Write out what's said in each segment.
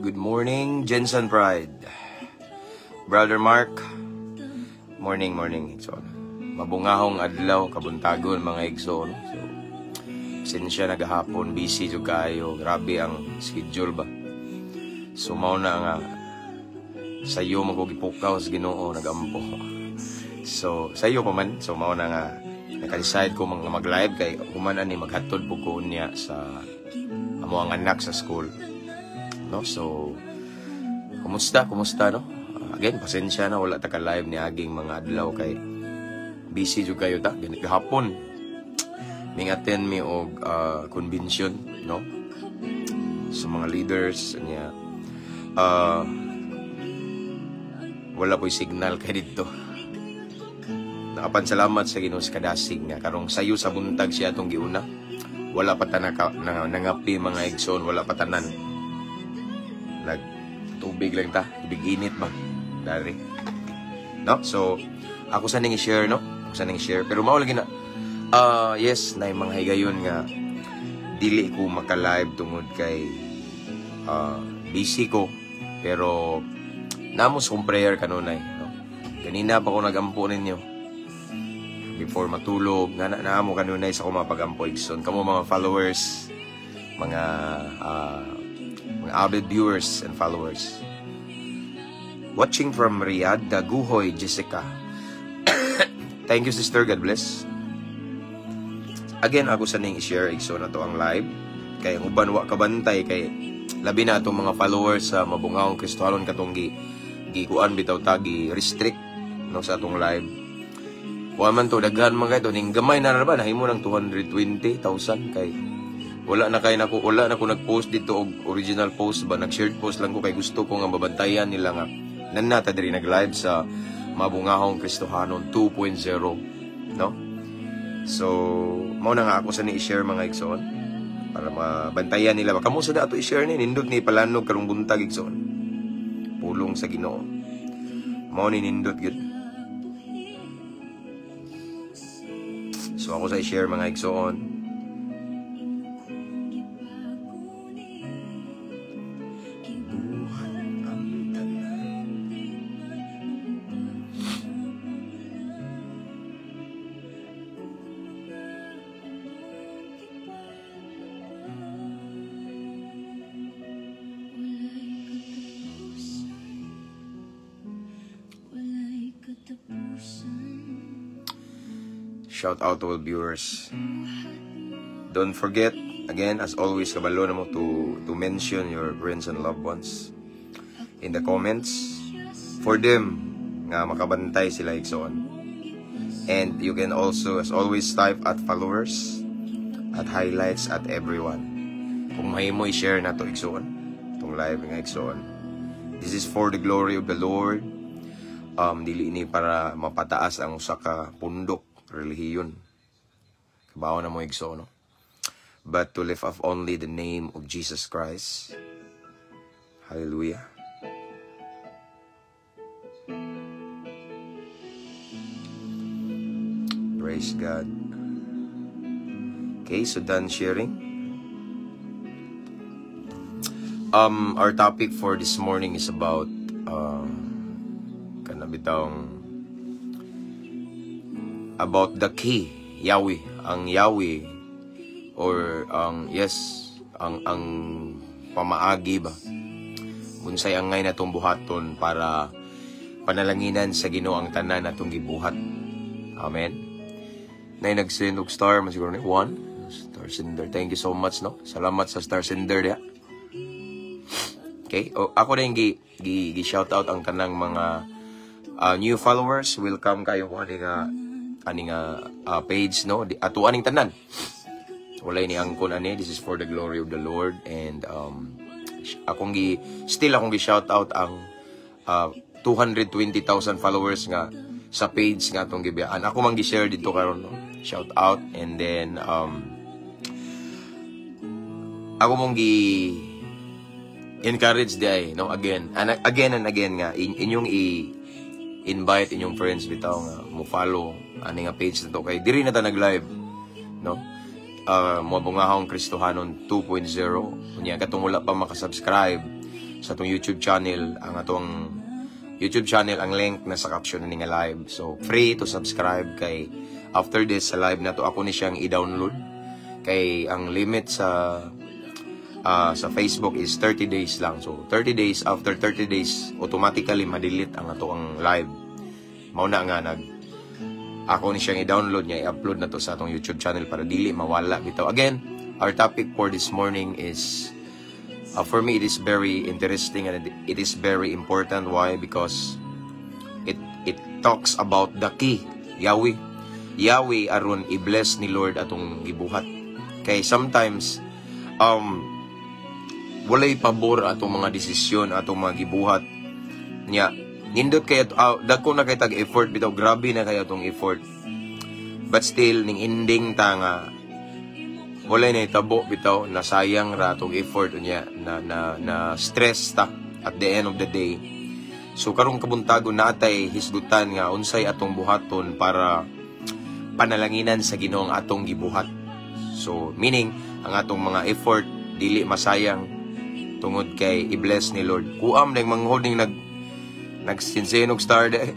Good morning, Jensen Pride. Brother Mark. Morning. Igsoon. Mabungahong adlaw, kabuntagon mga igsoon. So, sinsya nagahapon, busy jud kayo. Grabe ang schedule ba. So, mao na nga sayo magugipukaw sa Ginoo nagampo. So, sayo pa man. So, mao na nga naka-decide ko mag-live kay human ani maghatod po ko niya sa amo ang anak sa school. No? So, kumusta no? Again, pasensya na wala ta ka live ni aging mga adlaw kay busy jud kayo ta ganit gahapon. Ming attend mi og convention, no? So mga leaders niya wala po'y signal kay dito. Nakapansalamat sa Ginoo sa kadasig nga karong sayo sa buntag siya atong giuna. Wala pa ta nangapi mga igsoon, wala pa tanan. Tubig lang ta, tubig init ba dari, no? So ako sa ning i-share, no? Pero mao lagi na yes na mga higayon nga dili ko maka-live tungod kay busy ko, pero namos kong prayer kanunay, no? Kanina pa ko nagampo ninyo before matulog nga naamo kanunay sa ko mapag-ampo igsoon kamo mga followers, mga avid viewers and followers. Watching from Riyadh, Daguhoy, Jessica. Thank you, sister. God bless. Again, ako sa ning i-share igso na to ang live. Kay uban wa kabantay kay labi na itong mga followers sa mabungahong Kristohanon katong gikuan bitaw tagi restrict no sa atong live. Kuan man to daghan man kay to ning gamay na ba nahimo ng 220,000 kay wala na ko nag-post dito og original post ba, nag-shared post lang ko kay gusto ko nga mabantayan nila nga nanata diri nag-live sa Mabungahong Kristohanon 2.0, no? So, mao na nga ako sa ni i-share mga igsoon para mabantayan nila. Kamo sa dato i-share ni nindot ni palanog karong buntag igsoon. Pulong sa Ginoo. Mao ni nindot gyud. So ako sa i-share mga igsoon. Shout out to all viewers. Don't forget, again, as always, kabalo na mo to mention your friends and loved ones in the comments for them nga makabantay sila igsoon. And you can also, as always, type at followers, at highlights, at everyone. Kung mahimo i-share na to igsoon, itong live nga igsoon. This is for the glory of the Lord. Dili ini para mapataas ang usa ka pundok relihiyon. Kabaw na mo igsoon, no? But to lift up only the name of Jesus Christ. Hallelujah. Praise God. Okay, so done sharing. Our topic for this morning is about about the key, Yahweh, ang Yahweh, or ang pamaagi ba, unsay angay na itong buhaton para panalanginan sa Ginoo ang tanan na itong gibuhat. Amen. Na nag-send og star, masiguro ni 1, Star Sender. Thank you so much, no? Salamat sa Star Sender ya. Okay, ako rin gi-shoutout ang tanang mga new followers. Welcome kayo ko aning page, no? Ato aning tanan. Walay ni angkon ani, this is for the glory of the Lord. And akong gi-shoutout ang 220,000 followers nga sa page nga atong gibiyaan. Ako man gi-share dito karon, no? Shout out. And then ako mong encourage di no, again and again nga inyong i-invite inyong friends bitaw nga mo follow ani nga page na to, kay diri na ta nag-live, no? Mo bungahong Kristohanon 2.0 unya katong wala pa makasubscribe sa atong YouTube channel. Ang atong YouTube channel, ang link na sa caption ni nga live, so free to subscribe. Kay after this sa live na to, ako ni siyang i-download, kay ang limit sa Facebook is 30 days lang. So 30 days, after 30 days automatically ma-delete ang ato ang live. Mao na nga ako ni siyang i-download niya, i-upload na to sa atong YouTube channel para dili mawala bitaw. Again, our topic for this morning is for me, it is very interesting and it is very important. Why? Because it talks about the key, Yahweh aron i-bless ni Lord atong gibuhat. Kay sometimes walay pabor atong mga desisyon, atong mga gibuhat nya. Nindot kay dako na kay tag effort bitaw, grabe na kay atong effort, but still ning ending ta nga walay na itabo bitaw, na sayang ra atong effort niya, na stress ta at the end of the day. So karong kabuntagon natay hisgutan nga unsay atong buhaton para panalanginan sa Ginoong atong gibuhat. So meaning ang atong mga effort dili masayang tungod kay i-bless ni Lord. Kuam ding mangholding nagsinsenog star de.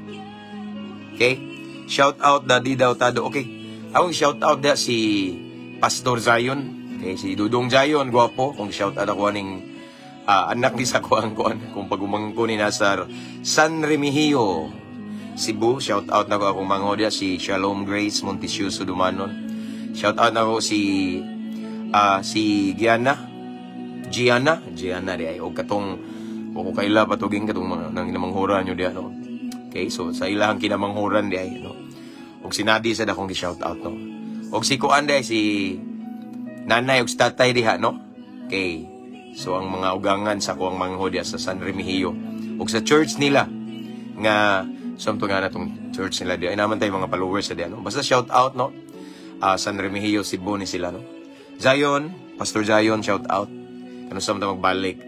Okay? Shout out Daddy daw tado. Okay. Akong shout out da si Pastor Zion. Okay, si Dudong Zion, gwapo. Kung shout out ako aning anak ni sa kuan kung pagumangko ni nasa San Remigio, Cebu. Shout out na ko akong manghodya si Shalom Grace Montesiuso Dumanon. Shout out na ko si Gianna di ay og katong ko kaila patuging katong nang namanghuran nyo di ano. Okay, so sa ilahang kinamanghuran di ay no. Og sinadi sa dakong gi-shout out, no. Og si kuan di si nanay og tatay diha, no. Okay. So ang mga ugangan sa kuang manghodya sa San Remigio og sa church nila nga somto nga natong church nila di ay naman tay mga followers sa di ano. Basta shout out, no. San Remigio, Cebu ni sila, no. Zion, Pastor Zion, shout out. Kano sa mga magbalik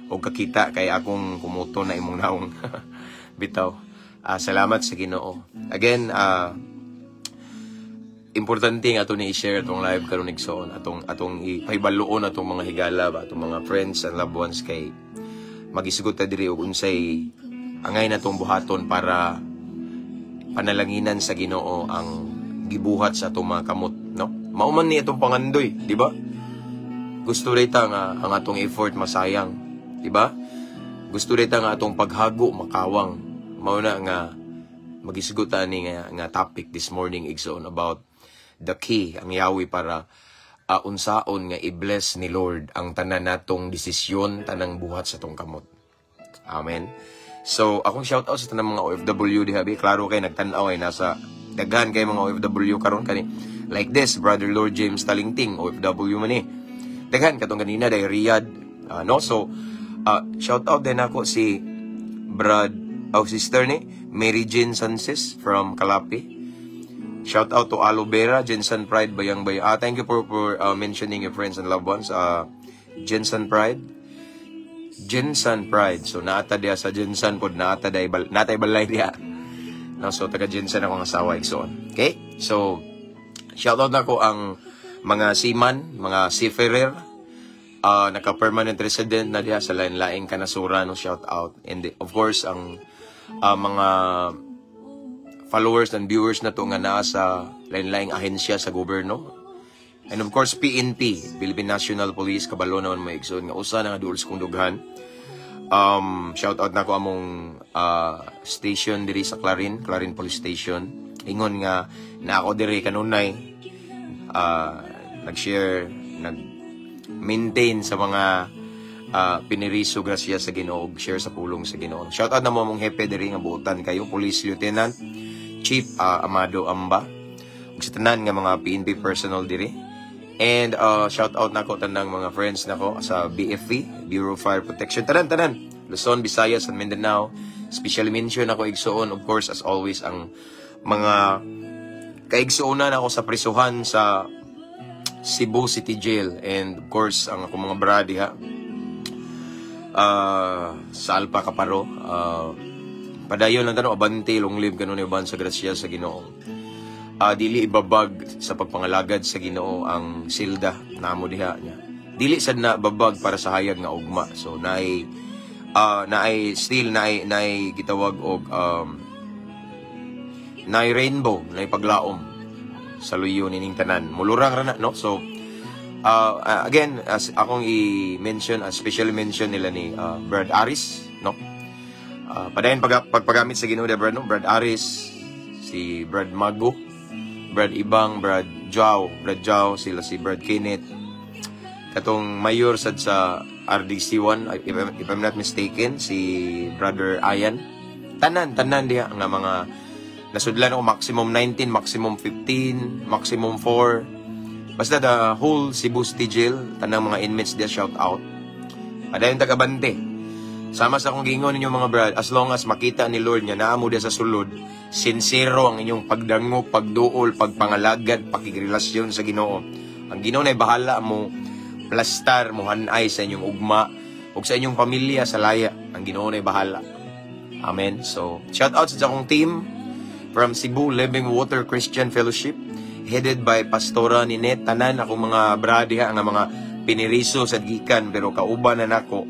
o kakita kay akong kumuto na imong naong bitaw. Salamat sa Ginoo. Again, importante nga ato ni i-share atong live karon igsoon, atong ipahibaluon atong mga higala ba, atong mga friends and loved ones, kay magisgot ta diri og unsay angay natong buhaton para panalanginan sa Ginoo ang gibuhat sa atong mga kamot, no. Mauman ni atong pangandoy, di ba? Gusto rita nga ang atong effort masayang, di ba? Gusto rita nga atong paghago makawang. Mao na nga magisgutan ni nga topic this morning igsoon about the key, ang Yahweh para unsaon nga i-bless ni Lord ang tanan natong desisyon, tanang buhat sa tong kamot. Amen. So akong shout out sa tanang mga OFW diha, klaro kay nagtan-aw ay nasa daghan kay mga OFW karon kani. Like this, Brother Lord James Talingting, OFW man eh. Daghan katong kanina day Riyadh, no. So shout out din ako si sister ni Mary Jane Sances from Calapi. Shout out to Aloe Vera, Jensen Pride, Bayang. Thank you for mentioning your friends and loved ones. Jensen Pride. So naata dia sa Jensen pod, naata natay balay dia. No, so taga Jensen ako ng asawa igsoon. Okay? So shout out nako ang mga seaman, mga seafarer, naka-permanent resident na diha sa lain-laing kanasuran, no, shout out. And of course, ang mga followers and viewers na to nga naa sa lain-laing ahensya sa gobyerno. And of course, PNP, Philippine National Police, kabalo naman mo igsoon nga usa na nga duol kong dughan. Shout out nako among station diri sa Clarin Police Station. Ingon nga na ako diri kanunay nag-share, nag-maintain sa mga piniriso grasya sa Ginoo, share sa pulong sa Ginoo. Shout out na mo mong hepe diri nga buotan kayo, Police Lieutenant Chief Amado Amba, ug sa tanan nga mga PNP personnel diri. And shout out nako tanang mga friends nako sa BFP, Bureau of Fire Protection, tanan Luzon, Visayas, and Mindanao. Special mention ako igsuon, of course, as always, ang mga kaigsuonan ako sa prisuhan sa Cebu City Jail, and of course ang ako mga brady sa Alpa Caparo, padayon lang tanong abante long live kanon uban sa grasya sa Ginoo. Dili ibabag sa pagpangalagad sa Ginoo ang silda namo diha niya. Dili sad na babag para sa hayag nga ugma. So naay gitawag og naay rainbow, naay paglaom sa luyo nining tanan. Mulurang ra na, no? So again, as akong i-mention, especially mention nila ni Brad Aris, no? Padayon pagpagamit sa Ginoo Brad, no? Brad Aris, si Brad Mago, Brad Ibang, Brad Jao, sila si Brad Kenneth, katong mayor sad sa RDC1, if I'm not mistaken, si Brother Ayan. Tanan diha nga mga nasudlan ako maximum 19, maximum 15, maximum 4. Basta the whole Cebu City Jail, tanang mga inmates dia, shout out. Padayon taga-bante. Sama sa akong gingon ninyo mga brad, as long as makita ni Lord nga naamo dia sa sulod, sincero ang inyong pagdango, pagduol, pagpangalagad, pakigrelasyon sa Ginoo. Ang Ginoo na'y bahala mo plastar, mo hanay sa inyong ugma ug sa inyong pamilya sa laya. Ang Ginoo na'y bahala. Amen. So, shout out sa akong team from Cebu Living Water Christian Fellowship, headed by Pastora Ninette. Tanan akong mga brady nga mga piniriso sa gikan, pero kauban na nako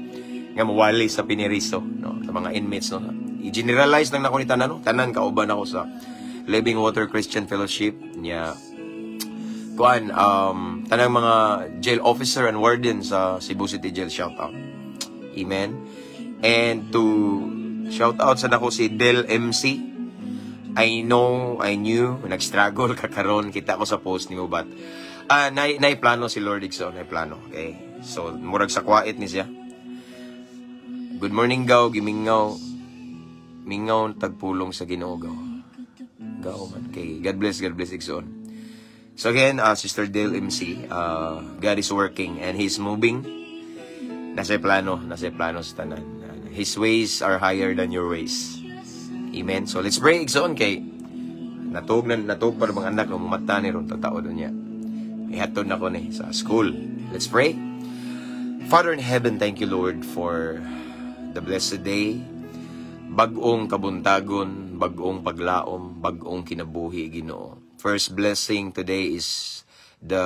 nga mawali sa piniriso, no, sa mga inmates, no. I-generalize lang nako ni tanan, no. Tanan kauban ako sa Living Water Christian Fellowship niya. Tanang mga jail officer and warden sa Cebu City Jail, shout out. Amen. And to shout out sa nako si Del MC. I knew, nag-struggle ka karon, kita ko sa post ni mo, but nay plano si Lord Dixon, nay plano. Okay? So, murag sa quiet ni siya. Good morning, gaw, gimingaw. Mingaw tagpulong sa Ginoo, gaw. Gaw man. Okay, God bless Dixon. So again, Sister Dale MC, God is working and He's moving. Nasa plano sa tanan. His ways are higher than your ways. Amen. So let's pray, Igsoon, kay natug para mga anak ng mata ni ron tatao doon niya. Ihatod na ko ni sa school. Let's pray. Father in heaven, thank you, Lord, for the blessed day. Bagong kabuntagon, bagong paglaom, bagong kinabuhi, Ginoo. First blessing today is the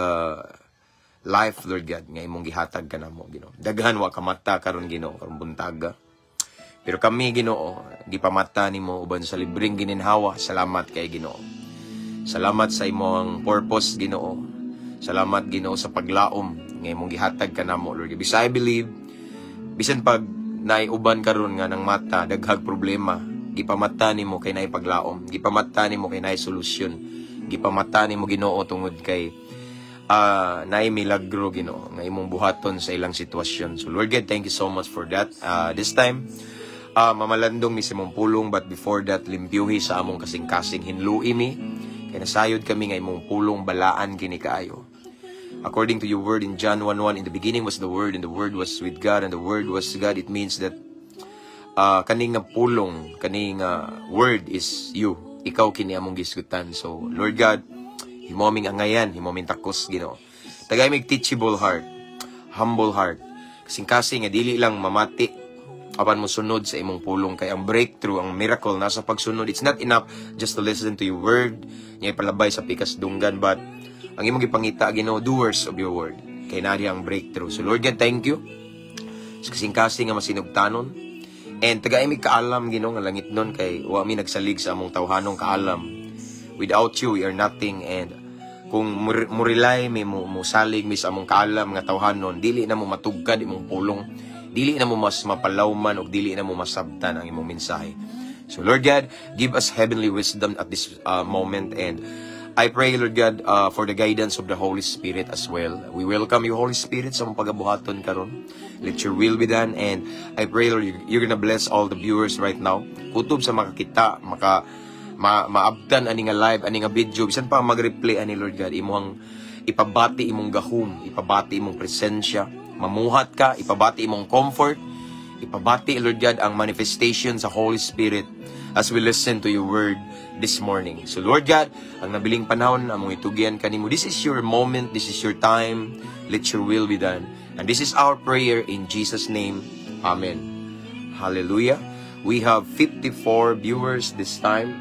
life, Lord God, nga imong gihatag ka namo, Ginoo. Daghan wa kamata karon, Ginoo, karon buntaga. Pero kami, Ginoo, gipamata nimo uban sa libreng gininhawa. Salamat kay Ginoo. Salamat sa imong purpose, Ginoo. Salamat, Ginoo, sa paglaom nga imong gihatag ka namo, Lord. Bisa I believe, bisan pag naiuban karon nga ng mata, daghag problema, gipamata nimo kay naay paglaom, gipamata nimo kay naay solusyon, gipamata nimo, Ginoo, tungod kay naay milagro, Ginoo, nga imong buhaton sa ilang sitwasyon. So Lord God, thank you so much for that. This time, mamalandong mi sa imong pulong, but before that, limpyuhi sa among kasing-kasing, hinlui mi, kay nasayod kami nga imong pulong balaan kini kaayo. According to your word in John 1:1, in the beginning was the Word, and the Word was with God, and the Word was God. It means that kaning nga pulong, kaning word is you. Ikaw kini among gisgutan. So, Lord God, himoming angayan, himoming takos, Ginoo. Tagay mig teachable heart, humble heart. Kasing-kasing nga dili lang mamati apan mo sunod sa imong pulong, kay ang breakthrough, ang miracle nasa pagsunod. It's not enough just to listen to your word, nga ipalabay sa pikas dunggan, but ang imong gipangita, Ginoo, doers of your word. Kay nari ang breakthrough. So Lord God, thank you sa kasing-kasing nga masinugtanon. And tagaimig kaalam, Ginoo, nga langit nun, kay wa mi nagsalig sa among tawhanong kaalam. Without you, we are nothing. And kung murilay mi musalig mi sa among kaalam nga tawhanon, dili na mo matugkad imong pulong, dili na mo mas mapalawman, o dili na mo masabtan ang imong mensahe. So Lord God, give us heavenly wisdom at this moment, and I pray, Lord God, for the guidance of the Holy Spirit as well. We welcome you, Holy Spirit, sa mga pagabuhaton karon. Let your will be done. And I pray, Lord, you're gonna bless all the viewers right now. Kutob sa makakita, maabdan ani nga live, ani nga video. Bisan pa mag-replay ani, Lord God, imong ipabati imong gahum, ipabati imong presensya. Mamuhat ka, ipabati imong comfort. Ipabati, Lord God, ang manifestation sa Holy Spirit as we listen to your word this morning. So, Lord God, ang nabiling panahon, among itugyan kanimo. This is your moment, this is your time. Let your will be done. And this is our prayer in Jesus' name. Amen. Hallelujah. We have 54 viewers this time.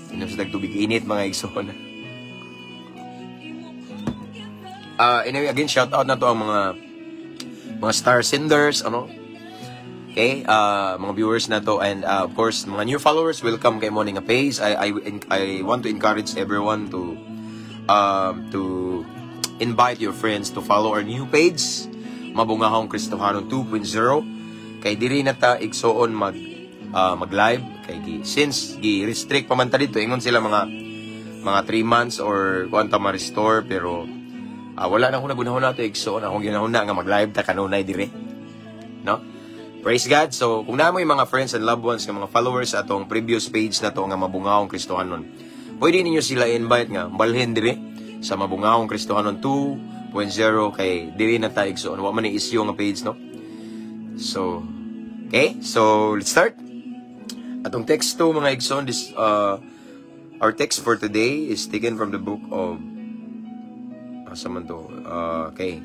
Inom sa tubig init, mga igsoon. Anyway, again, shout out na to ang mga star senders, okay, mga viewers na to, and of course, mga new followers, welcome kay Morning Page. I want to encourage everyone to invite your friends to follow our new page, Mabungahong Kristohanon 2.0. Kay diri na ta igsoon mag-live, kay since gi-restrict pa man ta dito, ingon sila mga 3 months or kuanta ma-restore, pero wala na akong nagunahon na ito, igsoon akong ginahon na nga mag-live ta kanunay dire, no? Praise God. So, kung namoy mga friends and loved ones, mga followers sa atong previous page na to nga Mabungahong Kristohanon, pwede ninyo sila invite nga balhin dire sa Mabungahong Kristohanon 2.0, kay dire na ta igsoon, wa man ni issue nga page, no? So, okay, so let's start. Atong text to, mga igsoon, this our text for today is taken from the book of okay.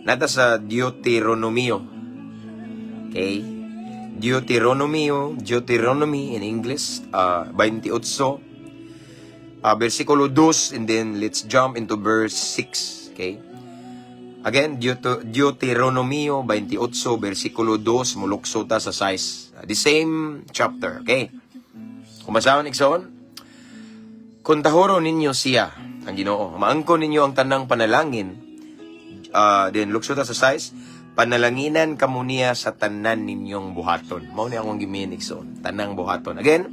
Nata sa Deuteronomio. Okay. Deuteronomy in English, 28, versikulo 2, and then let's jump into verse 6. Okay. Again, Deuteronomio 28, versikulo 2, mulukso ta sa 6. The same chapter. Okay. Kumasawan, igsoon? Kuntahoro ninyo siya, ang Ginoo. Maangkon ninyo ang tanang panalangin. Then, lukso ta sa 6, panalanginan kamo niya sa tanan ninyong buhaton. Mao ni akong giminig son, tanang buhaton. Again,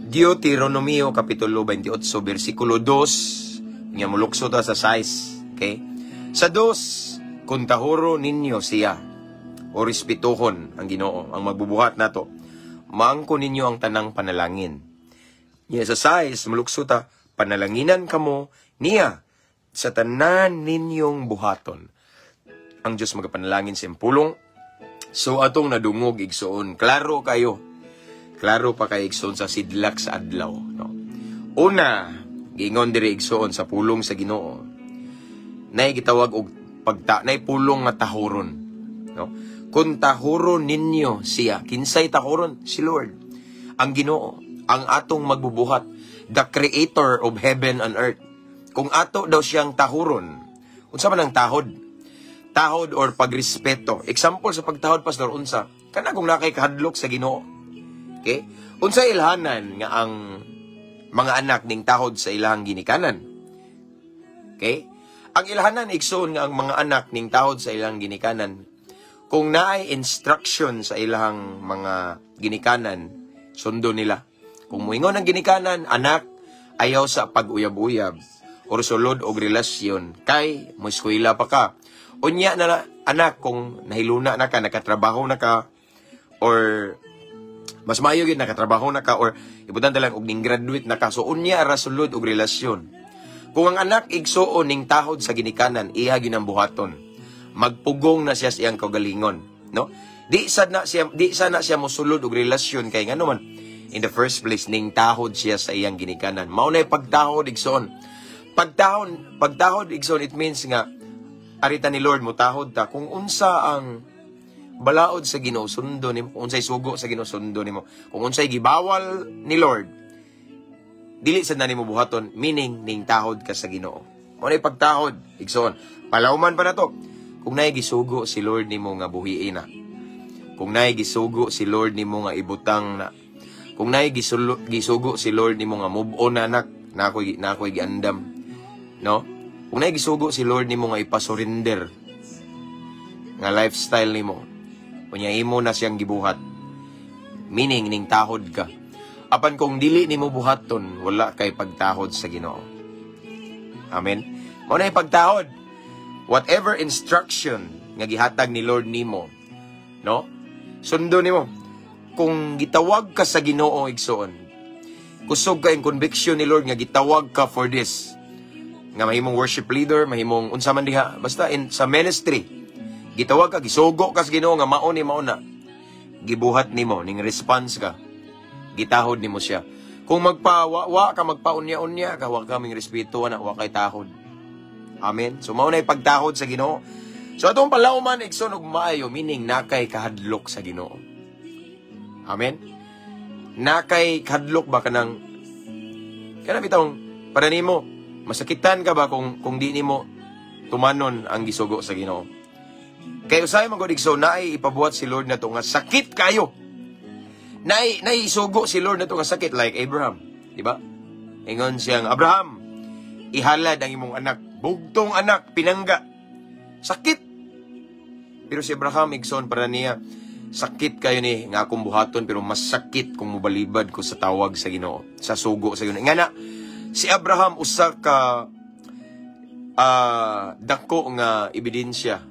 Deuteronomio kapitulo 28 bersikulo 2, nga mulukso ta sa 6, okay? Sa 2, kuntahoro ninyo siya o respetuhon ang Ginoo, ang magbubuhat nato. Maangkon ninyo ang tanang panalangin. Niya sa 6, mulukso ta, panalanginan kamo niya sa tanan ninyong buhaton. Ang Diyos magapanalangin sa impulong. So atong nadungog igsoon, klaro kayo. Klaro pa kay igsoon sa sidlak sa adlaw, no? Una, giingon diri igsoon sa pulong sa Ginoo. Nay gitawag og nay pulong nga tahoron, no? Kung tahoron ninyo siya, kinsay tahoron? Si Lord, ang Ginoo, ang atong magbubuhat, the creator of heaven and earth. Kung ato daw siyang tahuron, unsa man ang tahod? Tahod or pagrespeto. Example sa pagtahod, Pastor, unsa? Kana kung nakay kahadlok sa Ginoo. Okay? Unsa ilhanan nga ang mga anak ning tahod sa ilahang ginikanan? Okay? Ang ilhanan igsoon nga ang mga anak ning tahod sa ilahang ginikanan, kung naay instruction sa ilahang mga ginikanan, sundo nila. Kung muingon ang ginikanan, anak, ayaw sa pag-uyab-uyab or sulod og relasyon, kay muskwila pa ka. Unya na anak, kung nahiluna na ka, nakatrabaho na ka, or mas maayo gid nakatrabaho na ka, or ibutan talang og ning graduate na ka, so unya ra sulod og relasyon. Kung ang anak igsuon ning tahod sa ginikanan, iha ginang buhaton. Magpugong na siya sa iyang kaugalingon, no? Di sana siya mosulod og relasyon kay ngano man in the first place ning tahod siya sa iyang ginikanan. Mao nay pagtahod igsoon. Pagtahod igsoon, it means nga arita ni Lord mo tahod ta kung unsa ang balaod sa Ginoo sundo nimo, kung unsay sugo sa Ginoo sundo nimo, kung unsay gibawal ni Lord dili sad na nimo buhaton, meaning ning tahod ka sa Ginoo. Mao nay pagtahod igsoon. Palawman pa na to. Kung naay gisugo si Lord nimo nga buhiin na. Kung naay gisugo si Lord nimo nga ibutang na. Kung naay gisugo si Lord nimo nga move on na anak, na ako'y giandam, no? Kung naay gisugo si Lord nimo nga ipasurrender nga lifestyle nimo, kunya imo na siyang gibuhat, meaning ning tahod ka. Apan kung dili nimo buhaton, wala kay pagtahod sa Ginoo. Amen. Mao na pagtahod. Whatever instruction nga gihatag ni Lord nimo, no? Sundo nimo. Kung gitawag ka sa Ginoo, igsoon, kusog ka yung conviction ni Lord nga gitawag ka for this, nga mahimong worship leader, mahimong unsa man diha, basta sa ministry, gitawag ka, gisugo ka sa Ginoo nga mao ni mao na, gibuhat nimo ning response ka, gitahod nimo siya. Kung magpawa ka, magpaunya-unya ka, wa kaming respeto na, wa kay tahod. Amen. So mao na pagtahod sa Ginoo. So atong palauman igsoon og maayo, meaning nakay kahadlok sa Ginoo. Amen. Nakay kahadlok ba kanang bitong para nimo masakitan ka ba kung di nimo tumanon ang gisugo sa Ginoo. Kay usay man gud igsoon naay ipabuhat si Lord nato nga sakit kayo. Naay isugo si Lord nato nga sakit like Abraham, di ba? Ingon siyang Abraham, ihalad ang imong anak, bugtong anak, pinangga. Sakit. Pero si Abraham, igsoon para niya, sakit kayo ni nga akong buhaton, pero mas sakit kung mubalibad ko sa tawag sa Ginoo, sa sugo sa Ginoo. Nga na, si Abraham usa ka dako nga ebidensya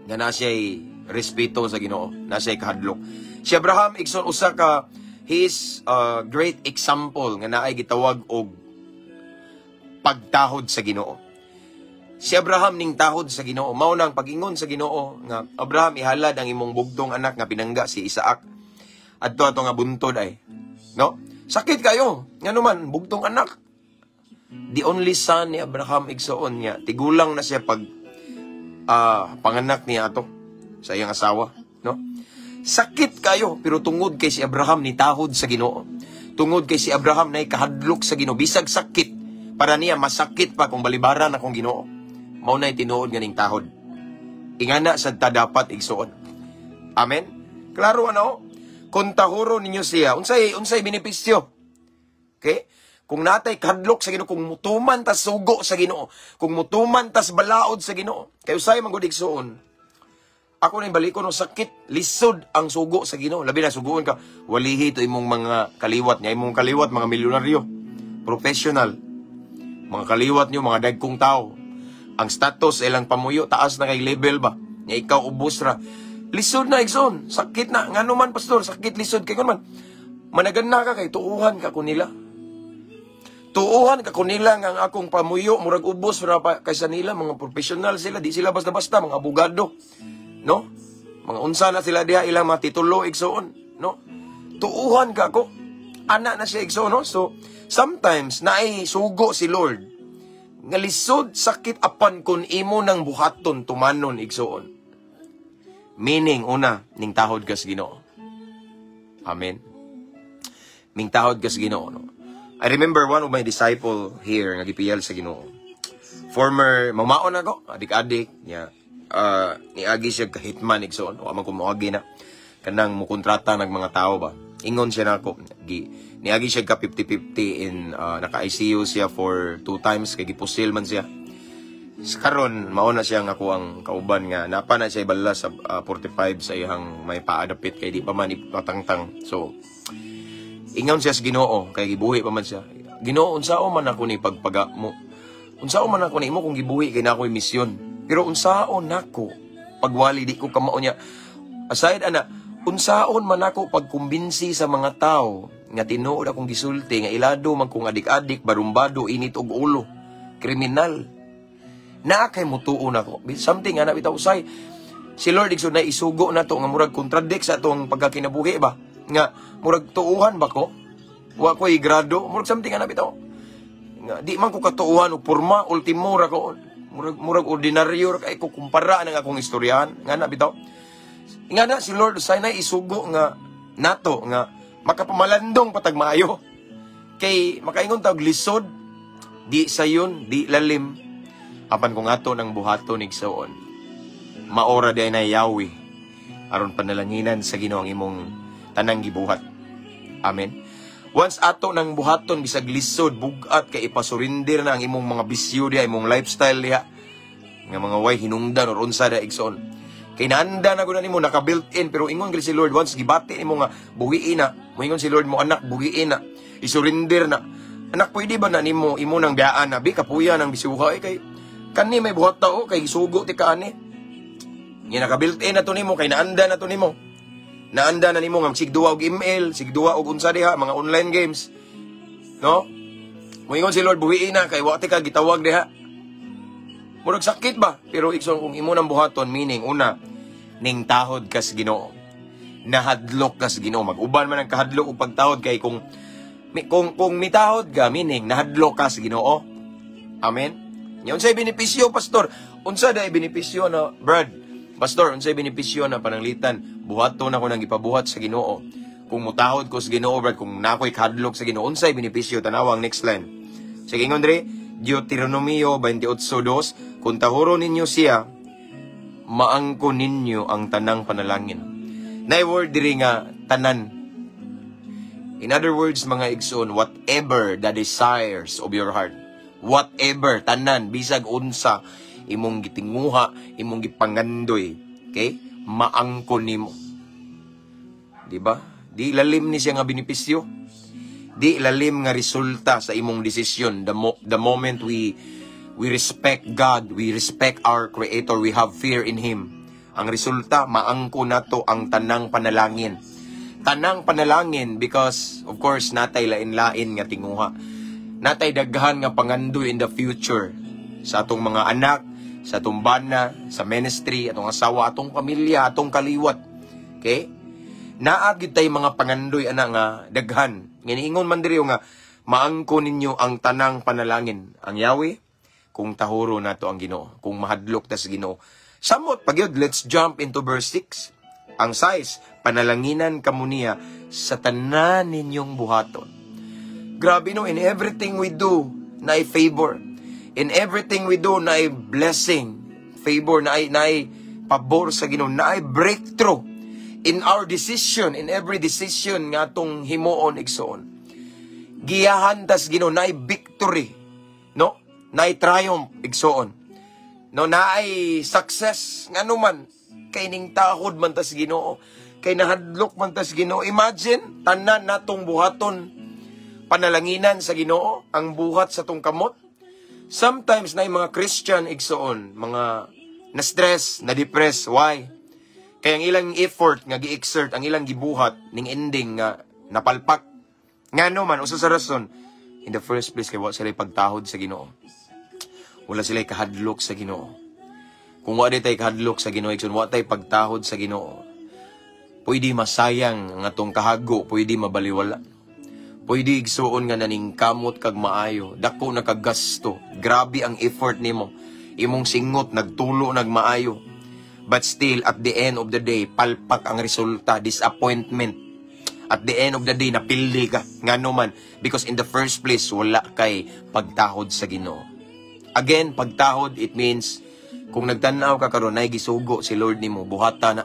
nga na siya'y respeto sa Ginoo, na siya'y kahadlok. Si Abraham, igsoon usa ka, he is a great example nga naay gitawag og pagtahod sa Ginoo. Si Abraham ning tahod sa Ginoo. Mao nang pag-ingon sa Ginoo nga Abraham ihalad ang imong bugtong anak nga pinangga si Isaac. Adto ato nga buntod ay. No? Sakit kayo. Ngano man bugtong anak. The only son ni Abraham igsoon niya. Tigulang na siya pag panganak niya ato sa iyang asawa, no? Sakit kayo pero tungod kay si Abraham ni tahod sa Ginoo. Tungod kay si Abraham nay kahadlok sa Ginoo bisag sakit para niya masakit pa kung balibaran akong Ginoo. Mao na tinuod ganing tahod. Ingana sad ta dapat igsuon. Amen. Klaro ano? Kung tahuro ninyo siya, unsay benepisyo. Okay? Kung natay kadlok sa Ginoo, kung mutuman tas sugo sa Ginoo, kung mutuman tas balaod sa Ginoo, kay usay man gud igsuon. Ako na balikon no sakit, lisod ang sugo sa Ginoo. Labi na suguon ka, walihi to imong mga kaliwat niya, imong kaliwat mga milyonaryo, professional. Mga kaliwat niyo mga dagkong tao. Ang status ilang pamuyo taas na kay level ba? Nya ikaw ubos ra. Lisod na igsoon, sakit na ngano man pastor, sakit lisod kay kun man. Managan na ka kay tuuhan ka kunila. Tuuhan ka kunila nga ang akong pamuyo murag ubos ra pa kaysa nila, mga professional sila, di sila basta-basta mga abogado. No? Mga unsa na sila diha ilang mga titulo igsoon, no? Tuuhan ka ko. Ana na siya igsoon, no? So sometimes naay sugo si Lord. Nga lisod sakit apan kun imo nang buhaton tumanon igsoon. Meaning una ning tahod ka sa Ginoo. Amen. Ning tahod ka sa Ginoo, no? I remember one of my disciple here nga gipiyal sa Ginoo. Former mamaon ako, adik-adik niya. Niagi siya ka hitman igsoon, wa man ko moagi na kanang mukontrata ng mga tao ba. Ingon siya nako, niagi siya ka 50-50 in naka-ICU siya for 2 times kay gipusil man siya. Karon mao na siya nga ako ang kauban nga napa na siya ibala sa 45 sa iyang may paadapit kay di pa man ipatangtang. So ingon siya sa Ginoo kay gibuhi pa man siya. Ginoo unsao man ako ni pagpaga mo. Unsao man ako nimo kung gibuhi kay nako'y misyon. Pero unsaon nako pagwali di ko kamao niya. Aside ana, unsaon man ako pagkumbinsi sa mga tao nga tinuod akong gisulti nga ilado man kong adik-adik, barumbado, init og ulo, kriminal. Naa kay mutuon ako. Something ana bitaw usay. Si Lord igsoon na isugo na to nga murag contradict sa atong pagkakinabuhi ba? Nga murag tuuhan ba ko? Wa ko'y grado, murag something ana bitaw. Nga di man ko katuuhan og porma, ultimo ra ko. Murag ordinaryo kay ko kumpara nang akong istoryahan nga na bitaw. Nga na si Lord usay na isugo nga nato nga makapamalandong patag maayo. Kay makaingon tawag lisod di sayon di lalim apan kung ato nang buhaton igsoon. Maora di na yawi aron panalanginan sa Ginoo ang imong tanang gibuhat. Amen. Once ato nang buhaton bisag lisod bugat kay ipasurinder na ang imong mga bisyo diha, imong lifestyle diha nga mga way hinungdan or unsa da igsoon. Kay naanda na gud nimo naka built in, pero ingon gid si Lord once gibati nimo nga buhiin na. Moingon si Lord mo, anak, buhiin na. I-surrender na. Anak, pwede ba na nimo imo nang biyaan na bi kapuya nang bisuha kay kani may buhat tao kay sugo ti kaani. Nga naka built in na to nimo kay naanda na to nimo. Naanda na nimo nga sigduwa og email, sigduwa og unsa diha mga online games. No? Moingon si Lord buhiin na kay wa ti ka gitawag diha. Murag sakit ba? Pero ikson kung imo nang buhaton, meaning, una, ning tahod kas Ginoo. Nahadlok kas Ginoo. Mag-uban man ang kahadlok o pagtahod kay kung mitahod ka, meaning, nahadlok kas Ginoo. Amen? Unsay benepisyo, Pastor? Unsa day benepisyo na, Brad? Pastor, unsay benepisyo na pananglitan? Buhaton ako nang ipabuhat sa Ginoo. Kung mutahod ko sa Ginoo, Brad, kung nako'y kahadlok sa Ginoo, unsay benepisyo? Tanawang next line. Sige, Ngondre, Deuteronomio 28:2, kung tahuro ninyo siya, maangko ninyo ang tanang panalangin. Na word diri nga tanan. In other words, mga igsoon, whatever the desires of your heart, whatever, tanan, bisag unsa, imong gitinguha, imong gipangandoy, okay? Maangko nimo. Diba? Di lalim ni siya nga benepisyo. Di lalim nga resulta sa imong desisyon. The moment we respect God, we respect our Creator, we have fear in Him. Ang resulta, maangko nato ang tanang panalangin. Tanang panalangin because, of course, natay lain-lain nga tinguha. Natay daghan nga pangandoy in the future sa atong mga anak, sa atong bana, sa ministry, atong asawa, atong pamilya, atong kaliwat. Okay? Naagid tay mga pangandoy ana nga daghan. Nginiingon man diri nga maangko ninyo ang tanang panalangin. Ang Yahweh, kung tahuro nato ang Ginoo, kung mahadlok ta sa Ginoo. Samot pagyud, let's jump into verse 6. Ang size, panalanginan kamo niya sa tanan ninyong buhaton. Grabe no, in everything we do, na favor. In everything we do, na blessing, favor, na pabor sa Ginoo, na breakthrough. In our decision, in every decision nga tong himuon igsoon. Giyahan tas Ginoo, na victory, no? Na triumph igsoon. No, na success ngano man kay ning tahod man tas Ginoo, kay nahadlok man tas Ginoo. Imagine tanan natong buhaton panalanginan sa Ginoo, ang buhat sa tong kamot. Sometimes na mga Christian igsoon, mga na-stress, na-depress. Why? Kaya ang ilang effort nga gi-exert, ang ilang gibuhat, ning ending nga napalpak. Ngano man, usa sa rason, in the first place, kaya wala sila pagtahod sa Ginoo. Wala sila kahadlok sa Ginoo. Kung wala tayo kahadlok sa Ginoo, wala tayo pagtahod sa Ginoo, pwede masayang ang atong kahago, pwede mabaliwala. Pwede igsuon nga naning kamot kag maayo, dako na kag gasto, grabe ang effort nimo, imong singot nagtulo nagmaayo. But still, at the end of the day, palpak ang resulta, disappointment. At the end of the day, napili ka. Ngano man, because in the first place, wala kay pagtahod sa Ginoo. Again, pagtahod, it means, kung nagtanaw ka karon nay gisugo si Lord nimo, buhata na,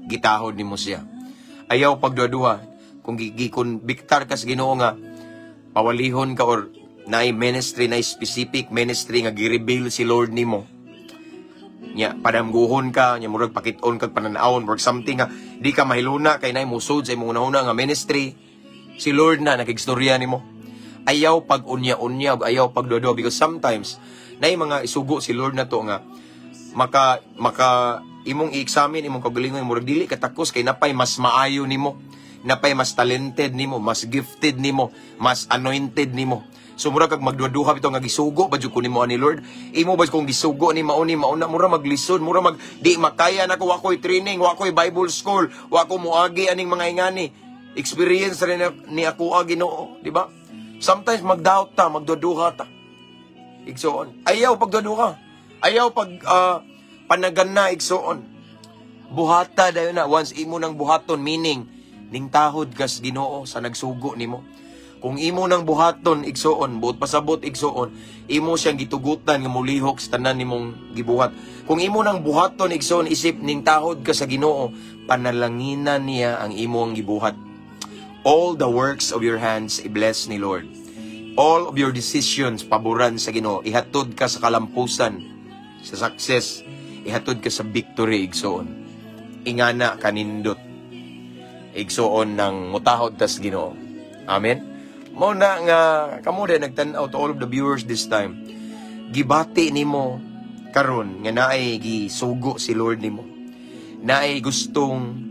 gitahod nimo siya. Ayaw pagduduha, kung gikonbiktar ka sa Ginoo nga, pawalihon ka or nay ministry, nay specific ministry nga gireveal si Lord nimo. Nya padamguhon ka, nya murag pakit-on kag pananawon or something nga di ka mahiluna kay nay musod sa imong unahuna nga ministry. Si Lord na nakigstorya nimo. Ayaw pag unya-unya ug ayaw pagdodo because sometimes nay mga isugo si Lord na to nga maka imong i-examine imong kagalingon murag dili ka takos kay napay mas maayo nimo, napay mas talented nimo, mas gifted nimo, mas anointed nimo. So mura kag magduha bitaw nga gisugo ba jud ko nimo ani Lord? Imo ba kung gisugo ni mauna mura maglisod, mura mag di makaya nako wa koy training, wa koy Bible school, wa ko moagi aning mga ingani. Experience rin ni ako Ginoo, di ba? Sometimes magdoubt ta, magduduha ta. Igsoon. Ayaw pagduduha. Ayaw pag panagan na igsoon. Buhata dayon na once imo nang buhaton, meaning ning tahod kas Ginoo sa nagsugo nimo. Kung imo nang buhaton igsoon, buot pasabot igsoon, imo siyang gitugutan nga mulihok sa tanan nimong gibuhat. Kung imo nang buhaton igsoon, isip ning tahod ka sa Ginoo, panalanginan niya ang imong gibuhat. All the works of your hands i-bless ni Lord. All of your decisions paboran sa Ginoo, ihatod ka sa kalampusan, sa success. ihatod ka sa victory igsoon. Ingana kanindot igsoon ng mutahod tas Ginoo. Amen. Mao na nga kamo din nagtan-aw to all of the viewers this time. Gibati nimo karon nga naay gisugo si Lord nimo. Naay gustong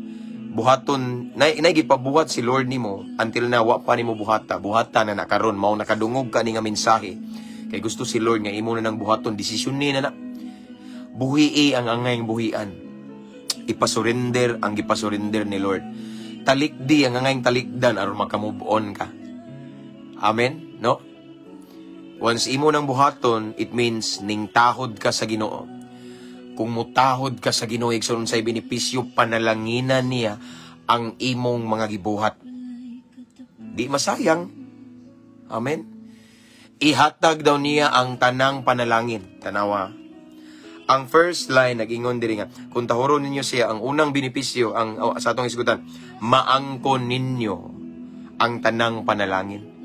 buhaton, naay gipabuhat si Lord nimo until na wa pa nimo buhata na nakaron mao nakadungog ka ni nga mensahe. Kay gusto si Lord nga imo na nang buhaton, desisyon ni na. Buhii ang angayng buhian. Ipasurrender ang gipasurrender ni Lord. Talikdi ang angayng talikdan aron makamove on ka. Amen, no? Once imo nang buhaton, it means ning tahod ka sa Ginoo. Kung mutahod ka sa Ginoo, igsoon sa benepisyo, panalanginan niya ang imong mga gibuhat. Di masayang. Amen. Ihatag daw niya ang tanang panalangin. Tanawa. Ang first line, nag-ingon diri nga, kung tahuron ninyo siya, ang unang benepisyo, sa atong isgutan, maangkon ninyo ang tanang panalangin.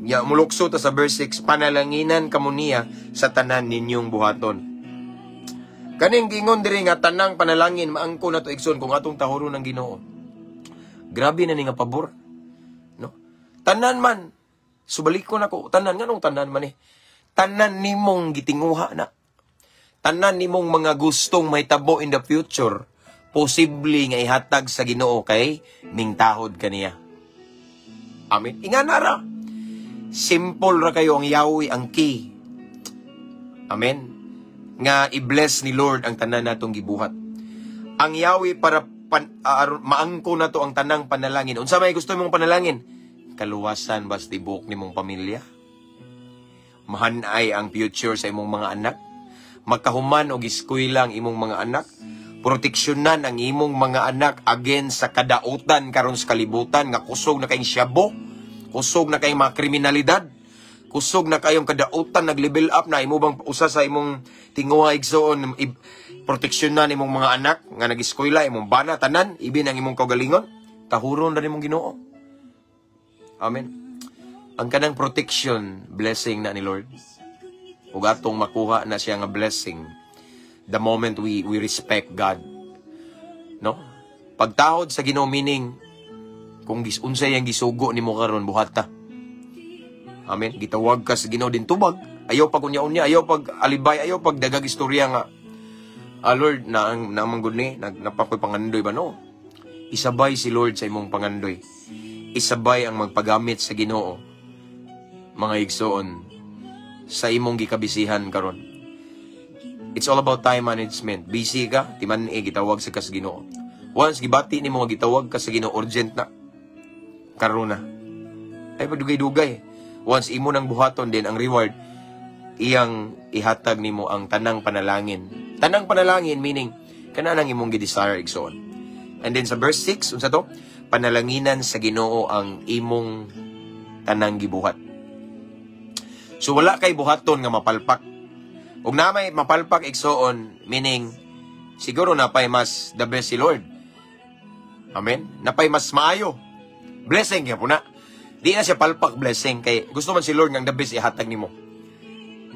Mulukso ta sa verse 6, panalanginan kamo niya sa tanan ninyong buhaton. Kaning gingon diri nga tanang panalangin maangko na to igsoon kung atong tahuron ng Ginoo. Grabe na ni nga pabor. No? Tanan man. Subalik ko nako, tanan nganong tanan man eh. Tanan nimong gitinguha na. Tanan nimong mga gustong mahitabo in the future, posible nga ihatag sa Ginoo kay ning tahod kaniya. Amen. Ingana ra. Simple ra kayo ang Yahweh, ang key. Amen. Nga i-bless ni Lord ang tanan natong gibuhat. Ang Yahweh para maangko na to ang tanang panalangin. Unsa may gusto mong panalangin? Kaluwasan bas tibok nimong pamilya. Mahanay ang future sa imong mga anak. Magkahuman og eskwela ang imong mga anak. Proteksyonan ang imong mga anak against sa kadautan karon sa kalibutan nga kusog na kayong syabo. Kusog na kayong mga kriminalidad. Kusog na kayong kadautan, nag-level up na. Imo bang usa sa imong tinguha igsoon, proteksyonan imong mga anak, nga nag-eskwela, imong bana, tanan, ibin ang imong kaugalingon. Tahuron na imong Ginoo. Amen. Ang kanang protection, blessing na ni Lord. Ug atong makuha na siya nga blessing the moment we respect God. No? Pagtahod sa Ginoo meaning, kung unsay ang gisugo nimo karon buhat ta. Amen. Gitawag ka sa Ginoo din tubag. Ayaw pag unya-unya, ayaw pag alibay, ayaw pag dagag istorya nga. Lord, na manggod ni, napakoy pangandoy ba no? Isabay si Lord sa imong pangandoy. Isabay ang magpagamit sa Ginoo. Mga igsoon sa imong gikabisihan karon. It's all about time management. Busy ka, timan gitawag sa kas Ginoo. Once gibati nimo gitawag ka sa Ginoo, urgent na. Karon na. Ay pagdugay-dugay. Once imo nang buhaton din ang reward, iyang ihatag nimo ang tanang panalangin. Tanang panalangin meaning kanang imong gi-desire igsoon. And then sa verse 6 unsa to? Panalanginan sa Ginoo ang imong tanang gibuhat. So wala kay buhaton nga mapalpak. Ug na may mapalpak igsoon meaning siguro napay mas the best si Lord. Amen. Napay mas maayo. Blessing kaya po na. Di na siya palpak blessing kay gusto man si Lord nga the best ihatag nimo.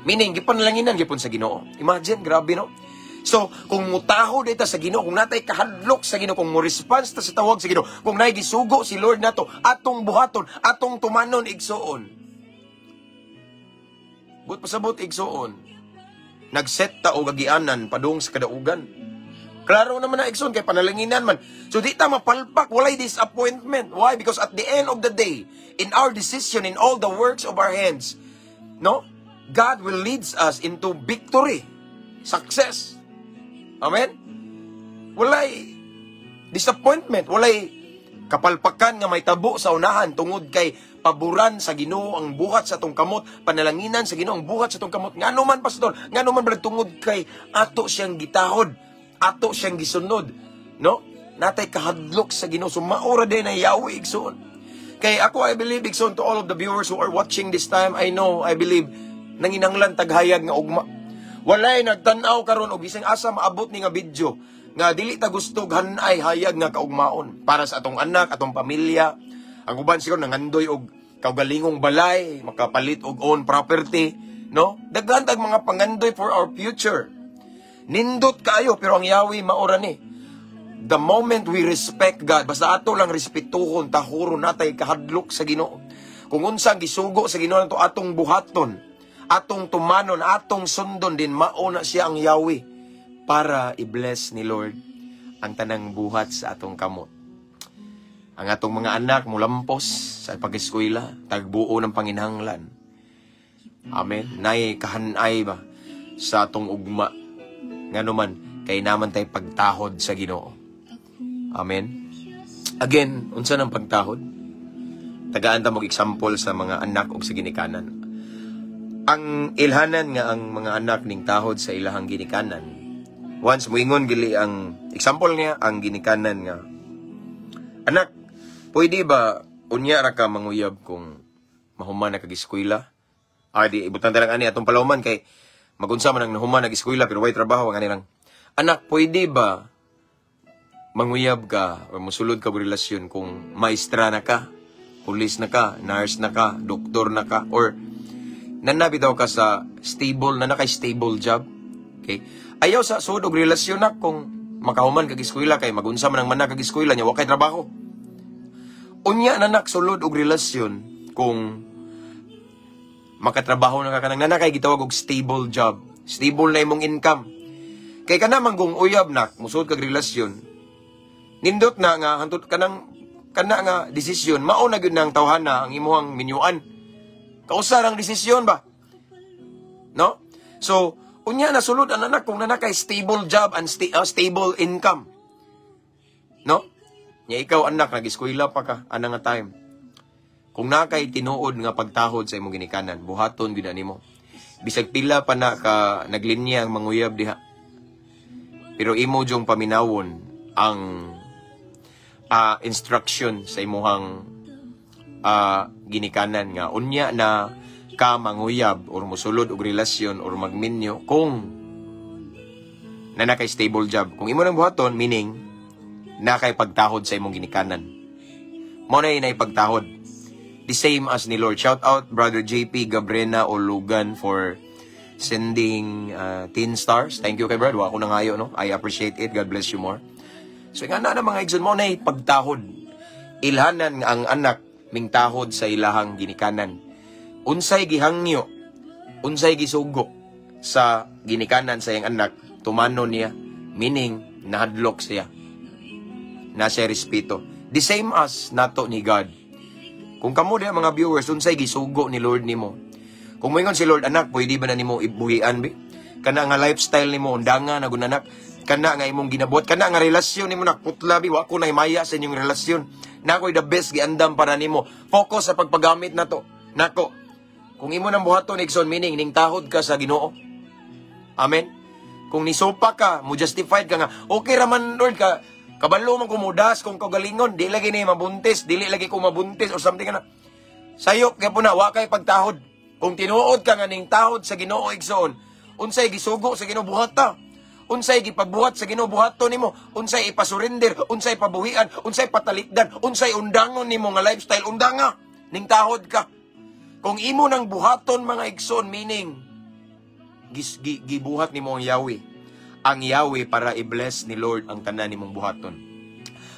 Meaning gipanlanginan gipon sa Ginoo. Imagine, grabe no. So, kung mutahod ita sa Ginoo, kung natay kahadlok sa Ginoo, kung mo response ta sa tawag sa Ginoo, kung nay gisugo si Lord nato, atong buhaton, atong tumanon igsoon. But pasabot igsoon. Nagset ta og agianan padung sa kadaugan. Klaro naman na igsoon kay panalanginan man. So di ta mapalpak, walay disappointment. Why? Because at the end of the day, in our decision, in all the works of our hands, no? God will leads us into victory, success. Amen? Walay disappointment, walay kapalpakan nga may tabo sa unahan tungod kay paboran sa Ginoo ang buhat sa atong kamot, panalanginan sa Ginoo ang buhat sa atong kamot. Ngano man pastor, ngano man brad tungod kay ato siyang gitahod, ato siyang gisunod, no? Natay kahadlok sa Ginoo, so maora din na Yahweh igsoon. Kay ako I believe igsoon to all of the viewers who are watching this time, I believe nanginanglan taghayag nga ugma. Walay nagtan-aw karon og bising asa maabot ni nga video nga dili ta gusto hanay hayag nga kaugmaon para sa atong anak, atong pamilya. Ang uban siguro nangandoy og kaugalingong balay, makapalit og own property, no? Daghan tag mga pangandoy for our future. Nindot kaayo, pero ang Yahweh maura ni. The moment we respect God, basta ato lang respetuhon, tahuro natay kahadlok sa Ginoo. Kung unsang gisugo sa Ginoo nato atong buhaton, atong tumanon, atong sundon din, mauna siya ang Yahweh para i-bless ni Lord ang tanang buhat sa atong kamot. Ang atong mga anak mulampos sa pag-eskwela, tagbuo ng panginhanglan. Amen. Nay kahanay ba sa atong ugma. Nganuman kay naman tay pagtahod sa Ginoo. Amen. Again, unsa nang pagtahod? Tagaan ta mog example sa mga anak ug sa ginikanan. Ang ilhanan nga ang mga anak ning tahod sa ilahang ginikanan. Once moingon gili ang example niya ang ginikanan nga, anak, pwede ba unya ra ka manguyab kung mahuman na kag-eskwela? Di ibutan ta lang ani atong palawman kay magunsa man ang nahuman nag-eskwela pero way trabaho ang ani lang. Anak, pwede ba manguyab ka o musulod ka relasyon kung maestra na ka, pulis na ka, nurse na ka, doktor na ka, or nanabitaw ka sa stable, na naka-stable job? Okay? Ayaw sa sud og relasyon na kung makahuman kag-eskwela kay magunsa man ang mana kag-eskwela niya wa kay trabaho. Unya nanak sulod og relasyon kung makatrabaho na ka kanang nanakay gitawag og stable job, stable na imong income. Kay kana manggong uyab nak musud kag relasyon, nindot na nga hantud kana nga desisyon mao na gyud nang tawhana ang imong minyuan. Kausarang desisyon ba? No? So, unya na sulod ang anak kung nanakay stable job and stable income. No? Nya ikaw anak nag-eskwela pa ka ana nga time. Kung nakay tinuod nga pagtahod sa imong ginikanan, buhaton gyud nimo. Bisag pila pa na ka naglinya ang manguyab diha. Pero imo jong paminawon ang instruction sa imuhang ginikanan nga unya na ka manguyab or musulod og relasyon or magminyo kung nanakay stable job. Kung imo nang buhaton, meaning nakay pagtahod sa imong ginikanan. Mo na inay pagtahod. The same as ni Lord. Shout out Brother JP Gabrena o Lugan for sending 10 stars. Thank you kay Brad. Wa ko na ngayo, no? I appreciate it. God bless you more. So nga na mga igsoon mo na pagtahod. Ilhanan nga ang anak ming tahod sa ilahang ginikanan. Unsay gihangyo, unsay gisugo sa ginikanan sa iyang anak, tumano niya, meaning nahadlok siya. Nasa respeto. The same as nato ni God. Kung kamo diha mga viewers, unsay gisugo ni Lord nimo. Kung moingon si Lord, anak, pwede ba na nimo ibuhian bi? Kana nga lifestyle nimo undangan na gunanak, kana nga imong ginabuhat, kana nga relasyon nimo nakputla bi, wa ko na maya sa inyong relasyon. Nakoy the best giandam para nimo. Focus sa pagpagamit nato. Nako. Kung imo nang buhaton igsoon, meaning ning tahod ka sa Ginoo. Amen. Kung nisopa ka, mo justified ka nga, okay raman Lord ka, kabalo man ko mudas kung kagalingon, di lagi ni mabuntis, dili lagi ko mabuntis or something na. Sayop kay puna wa kay pagtahod. Kung tinuod ka nga ning tahod sa Ginoo igsoon, unsay gisugo sa Ginoo buhata? Unsay gipabuhat sa Ginoo buhaton nimo? Unsay ipasurinder, unsay pabuhian, unsay patalikdan, unsay undangon nimo nga lifestyle undanga ning tahod ka. Kung imo nang buhaton mga igsoon, meaning gibuhat nimo ang Yahweh. Ang Yahweh para i-bless ni Lord ang tanan nimong buhaton.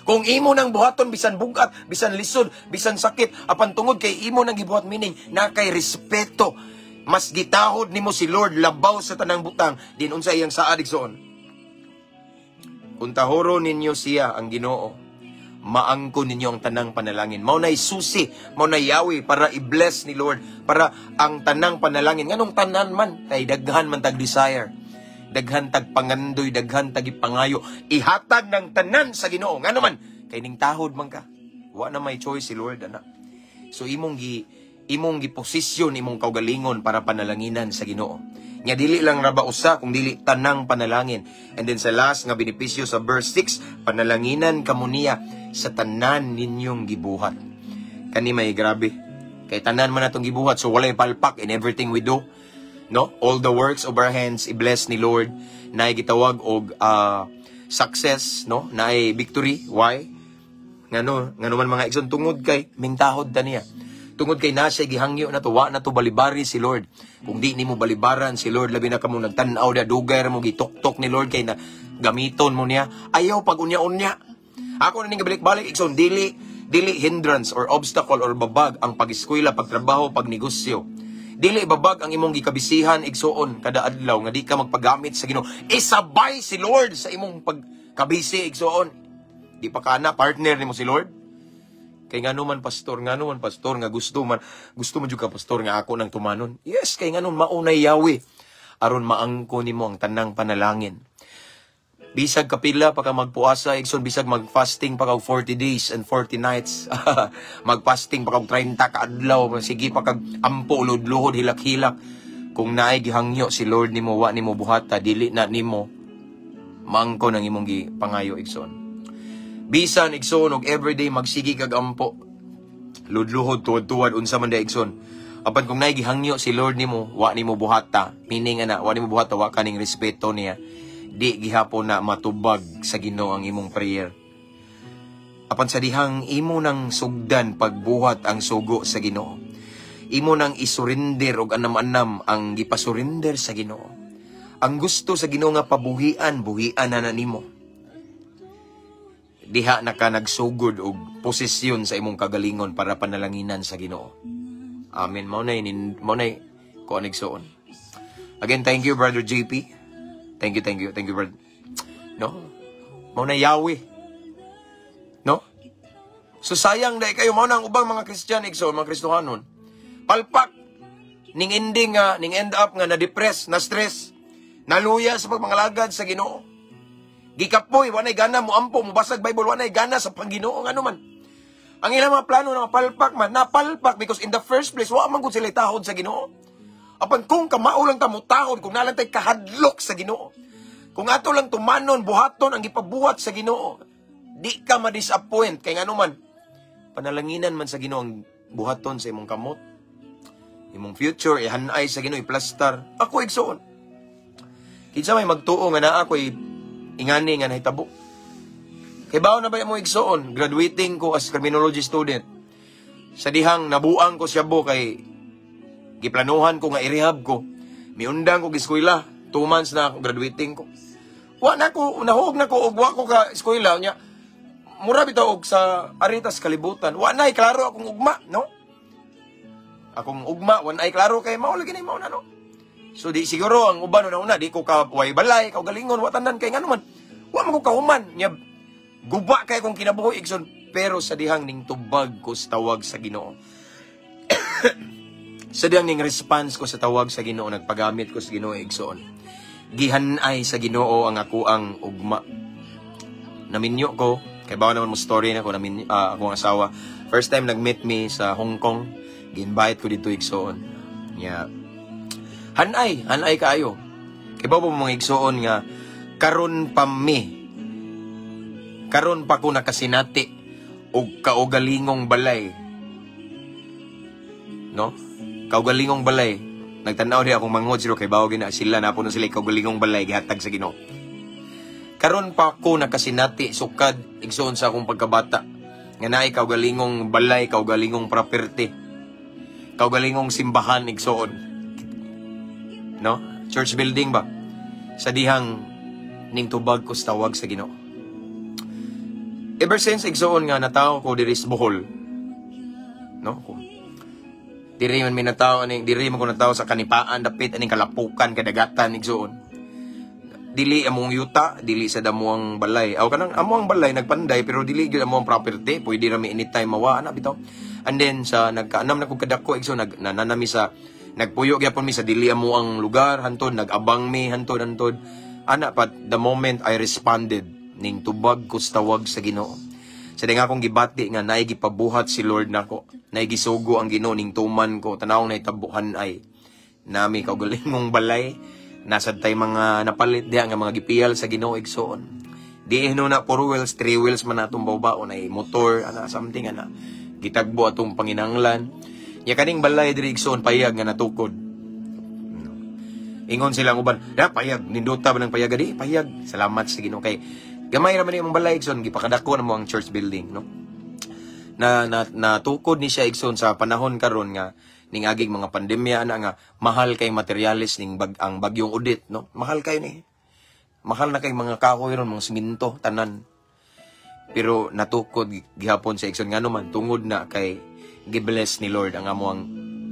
Kung imo nang buhaton bisan bugat, bisan lisod, bisan sakit, apan tungod kay imo nang gibuhat, meaning na kay respeto, mas gitahod nimo si Lord labaw sa tanang butang din unsa iyang saad igsoon. Kung tahoro ninyo siya ang Ginoo, maangkon ninyo ang tanang panalangin. Mao nay susi, mao nay Yahweh para i-bless ni Lord, para ang tanang panalangin nganong tanan man kay daghan man tag desire, daghan tag pangandoy, daghan tag ipangayo, ihatag ng tanan sa Ginoo. Ngano man kay ning tahod man ka, wa na may choice si Lord ana. So imong giposisyon imong kaugalingon para panalanginan sa Ginoo. Nya dili lang ra ba usa kung dili tanang panalangin. And then sa last nga benepisyo sa verse 6, panalanginan kamo niya sa tanan ninyong gibuhat. Kani may grabe. Kay tanan man natong gibuhat, so walay palpak in everything we do. No? All the works of our hands i-bless ni Lord. Naay gitawag og success, no? Naay victory. Why? Ngano man mga igsoon tungod kay mingtahod ta niya. Tungod kay nasa gihangyo na to, wa na to balibari si Lord. Kung di nimo balibaran si Lord, labi na kamo nagtan-aw da dugay ra mo gitok-tok ni Lord kay na gamiton mo niya. Ayaw pag unya-unya. Ako na ning balik-balik igsoon, dili hindrance or obstacle or babag ang pag-eskwela, pagtrabaho, pagnegosyo. Dili babag ang imong gikabisihan igsoon kada adlaw nga di ka magpagamit sa Ginoo. Isabay si Lord sa imong pagkabisi igsoon. Di pa kana partner nimo si Lord. Kay nga naman pastor nga gusto man jud ka pastor nga ako nang tumanon. Yes, kay nga maunay Yahweh aron maangko nimo ang tanang panalangin. Bisag kapila pa ka magpuasa, igsoon bisag mag-fasting pa kag 40 days and 40 nights. Mag-fasting pa kag 30 ka adlaw, sige pa kag ampo ulod-luhod hilak-hilak. Kung naay gihangyo si Lord nimo, wa nimo buhata, dili na nimo maangko nang imong gipangayo igsoon. Bisan igsoon og everyday magsigi kag ampo. Ludluhod tuwad-tuwad unsa man da igsoon. Apan kung naay gihangyo si Lord nimo, wa nimo buhata. Meaning ana, wa nimo buhata, wa kaning respeto niya. Di gihapon na matubag sa Ginoo ang imong prayer. Apan sa dihang imo nang sugdan pagbuhat ang sugo sa Ginoo. Imo nang isurrender og anam-anam ang gipasurrender sa Ginoo. Ang gusto sa Ginoo nga pabuhian, buhian na nimo. Diha na ka nagsugod og posisyon sa imong kagalingon para panalanginan sa Ginoo. Amen. Maunay ko anigsoon. Again, thank you Brother JP. Thank you brother. No? Maunay Yahweh. No? So sayang dai kayo mao nang ubang mga Kristiyan igsoon, mga Kristohanon. Palpak ning ending ning end up nga na depress, na stress, naluya sa pagmangalagad sa Ginoo. Gikapoy, wanay gana mo ampo, mo basag Bible, wanay gana sa Panginoon, ano man. Ang ilang mga plano na mapalpak man, napalpak because in the first place, wa man gud sila tahod sa Ginoo. Apan kung kamao lang ta mo tahod, kung nalang tay kahadlok sa Ginoo, kung ato lang tumanon, buhaton ang gipabuhat sa Ginoo, di ka ma-disappoint. Kay ngano man, panalanginan man sa Ginoo ang buhaton sa imong kamot, imong future, ihanay sa Ginoo, iplastar. Ako igsoon. Kinsa may magtuo nga na ako ingani nga nahitabo. Kay bawo na ba mo igsoon, graduating ko as criminology student. Sa dihang nabuang ko siya bo kay giplanuhan ko nga i-rehab ko. Miundang ko giskwela, 2 months na ako graduating ko. Wa na ko, nahog na ko, og wa ko ka eskwela nya. Mura bitaw og sa aritas kalibutan. Wa na klaro akong ugma, no? Akong ugma, wa na klaro kay mao lagi na mao na, no? So di siguro ang uban una di ko ka way balay, ka galingon, wa tanan kay ngano man. Wa man ko kahuman nya guba kay kung kinabuhi igsoon, pero sa dihang ning tubag ko sa tawag sa Ginoo. Sa dihang ning response ko sa tawag sa Ginoo, nagpagamit ko sa Ginoo igsoon. Gihanay sa Ginoo ang ako ang ugma. Naminyo ko, kay bawa naman mo story na ko naminyo akong asawa. First time nag-meet me sa Hong Kong, gi-invite ko dito igsoon. Nya hanay kaayo. Kay bawa mo mga igsoon nga karon pa ko nakasinati og kaugalingong balay. No? Kaugalingong balay. Nagtanaw di akong mangod sila kay bawo gina sila na puno sila kaugalingong balay gihatag sa Ginoo. Karon pa ko nakasinati sukad igsoon sa akong pagkabata. Nga naay kaugalingong balay, kaugalingong property. Kaugalingong simbahan igsoon. No? Church building ba? Sa dihang ning tubag ko sa tawag sa Ginoo. Ever since igsoon nga natawo ko diri sa Bohol. No? Diri man minataw aning diri man ko natawo sa Kanipaan dapit aning Kalapukan kadagatan igsoon. Dili among yuta, dili sa damuang balay. Aw kanang among balay nagpanday pero dili gyud among property, pwede ra mi anytime mawa ana bitaw. And then sa nagkaanam na kog kadako igsoon nananami sa nagpuyo gyapon mi sa dili amo ang lugar hantod nagabang mi hantod ana pat the moment I responded ning tubag ko sa tawag sa Ginoo. Sa nga akong gibati nga naay gipabuhat si Lord nako. Naay gisugo ang Ginoo ning tuman ko tanawong naitabuhan ay nami kaugalingong balay nasad tay mga napalit diha nga mga gipiyal sa Ginoo igsoon. Di na 4 wheels, 3 wheels man atong bawbaon ay motor ana something ana gitagbo atong panginahanglan. Ya kaning balay diri igsoon payag nga natukod. Ingon silang uban, "Da payag, ninduta ba ng payag di? Payag." Salamat sa Ginoo kay gamay ra man imong balay igsoon gipakadako na mo ang church building, no? natukod ni siya igsoon sa panahon karon nga ning aging mga pandemya nga mahal kay materialis ning ang bagyong udit, no? Mahal kayo ni. Mahal na kay mga kahoy ron, mga siminto, tanan. Pero natukod gihapon sa igsoon nga naman tungod na kay gibless ni Lord ang among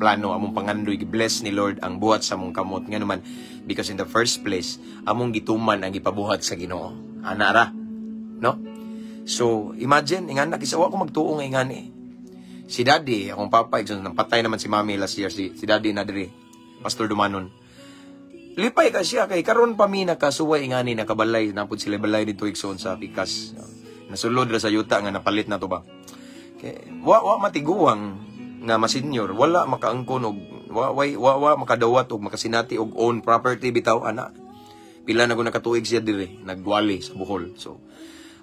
plano, among pangandoy, gibless ni Lord ang buhat sa among kamot nga naman because in the first place among gituman ang gipabuhat sa Ginoo. Ana ra, no? So imagine ingana kisawa ko magtuo nga ingani. Si Daddy, akong papa, napatay naman si Mami last year, si Daddy na diri, Pastor Dumanon. Lipay ka siya, kay karon pa mi nakasuway ingani, nakabalay, napod sila balay dito igsoon sa Pikas. Nasulod ra sa yuta nga napalit na to ba. Kay, wa matiguang nga masenyor, wala makaangkon og, wa makadawat og makasinati og own property bitaw, ana. Pila na ko nakatuig siya diri, nagwali sa Bohol. So,